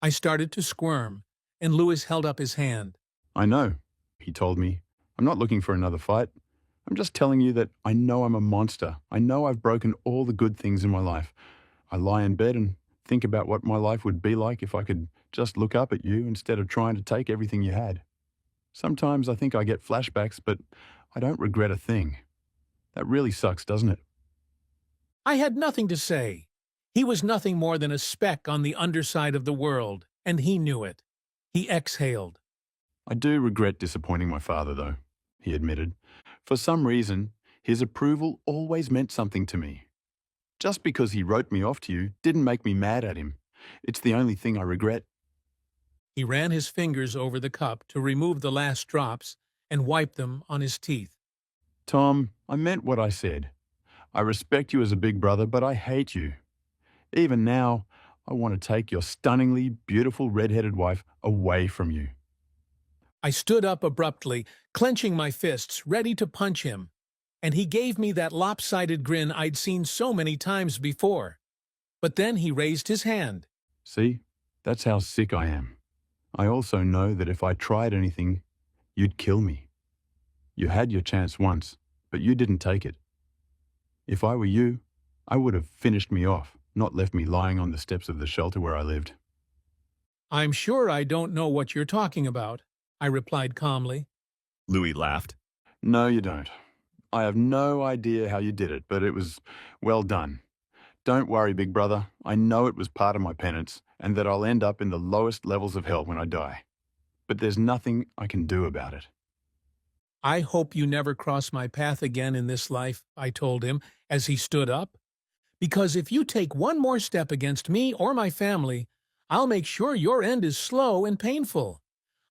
I started to squirm, and Louis held up his hand. I know, he told me. I'm not looking for another fight. I'm just telling you that I know I'm a monster. I know I've broken all the good things in my life. I lie in bed and think about what my life would be like if I could just look up at you instead of trying to take everything you had. Sometimes I think I get flashbacks, but I don't regret a thing. That really sucks, doesn't it? I had nothing to say. He was nothing more than a speck on the underside of the world, and he knew it. He exhaled. I do regret disappointing my father, though, he admitted. For some reason, his approval always meant something to me. Just because he wrote me off to you didn't make me mad at him. It's the only thing I regret. He ran his fingers over the cup to remove the last drops and wiped them on his teeth. Tom, I meant what I said. I respect you as a big brother, but I hate you. Even now, I want to take your stunningly beautiful red-headed wife away from you. I stood up abruptly, clenching my fists, ready to punch him, and he gave me that lopsided grin I'd seen so many times before. But then he raised his hand. See, that's how sick I am. I also know that if I tried anything, you'd kill me. You had your chance once, but you didn't take it. If I were you, I would have finished me off, not left me lying on the steps of the shelter where I lived. I'm sure I don't know what you're talking about, I replied calmly. Louis laughed. No, you don't. I have no idea how you did it, but it was well done. Don't worry, big brother. I know it was part of my penance, and that I'll end up in the lowest levels of hell when I die. But there's nothing I can do about it. I hope you never cross my path again in this life, I told him as he stood up. Because if you take one more step against me or my family, I'll make sure your end is slow and painful.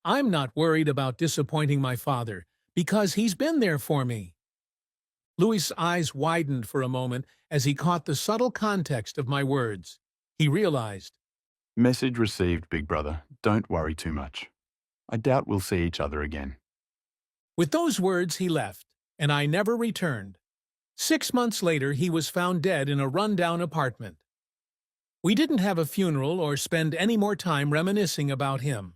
I'm not worried about disappointing my father, because he's been there for me. Louis' eyes widened for a moment as he caught the subtle context of my words. He realized. Message received, big brother. Don't worry too much. I doubt we'll see each other again. With those words, he left, and I never returned. 6 months later, he was found dead in a run-down apartment. We didn't have a funeral or spend any more time reminiscing about him.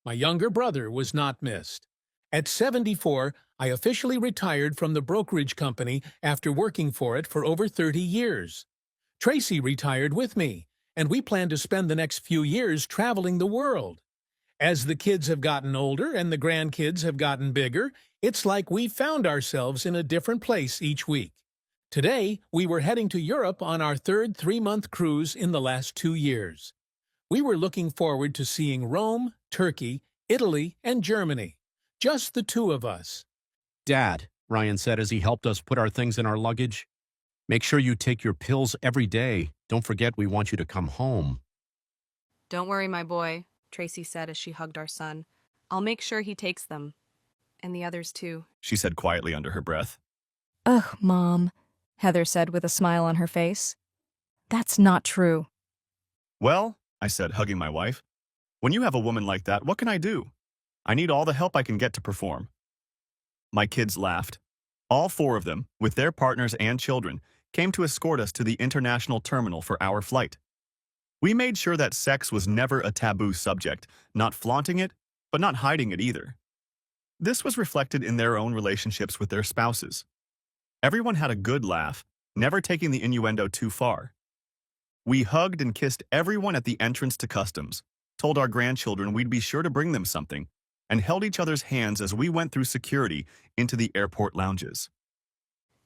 My younger brother was not missed. At 74, I officially retired from the brokerage company after working for it for over 30 years. Tracy retired with me, and we plan to spend the next few years traveling the world. As the kids have gotten older and the grandkids have gotten bigger, it's like we've found ourselves in a different place each week. Today, we were heading to Europe on our third 3-month cruise in the last 2 years. We were looking forward to seeing Rome, Turkey, Italy, and Germany. Just the two of us. Dad, Ryan said as he helped us put our things in our luggage. Make sure you take your pills every day. Don't forget we want you to come home. Don't worry, my boy, Tracy said as she hugged our son. I'll make sure he takes them. And the others too, she said quietly under her breath. Ugh, Mom, Heather said with a smile on her face. That's not true. Well, I said, hugging my wife, when you have a woman like that, what can I do? I need all the help I can get to perform. My kids laughed. All 4 of them, with their partners and children, came to escort us to the international terminal for our flight. We made sure that sex was never a taboo subject, not flaunting it, but not hiding it either. This was reflected in their own relationships with their spouses. Everyone had a good laugh, never taking the innuendo too far. We hugged and kissed everyone at the entrance to customs, told our grandchildren we'd be sure to bring them something, and held each other's hands as we went through security into the airport lounges.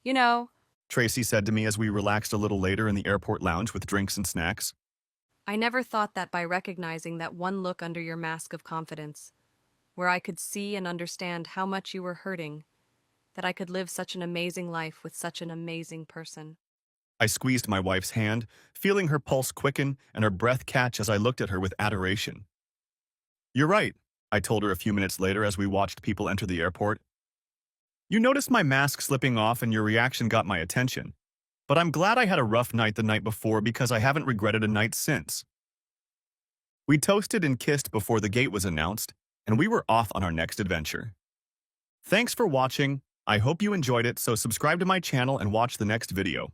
You know, Tracy said to me as we relaxed a little later in the airport lounge with drinks and snacks. I never thought that by recognizing that one look under your mask of confidence, where I could see and understand how much you were hurting, that I could live such an amazing life with such an amazing person. I squeezed my wife's hand, feeling her pulse quicken and her breath catch as I looked at her with adoration. You're right, I told her a few minutes later as we watched people enter the airport. You noticed my mask slipping off and your reaction got my attention. But I'm glad I had a rough night the night before because I haven't regretted a night since. We toasted and kissed before the gate was announced, and we were off on our next adventure. Thanks for watching. I hope you enjoyed it, so subscribe to my channel and watch the next video.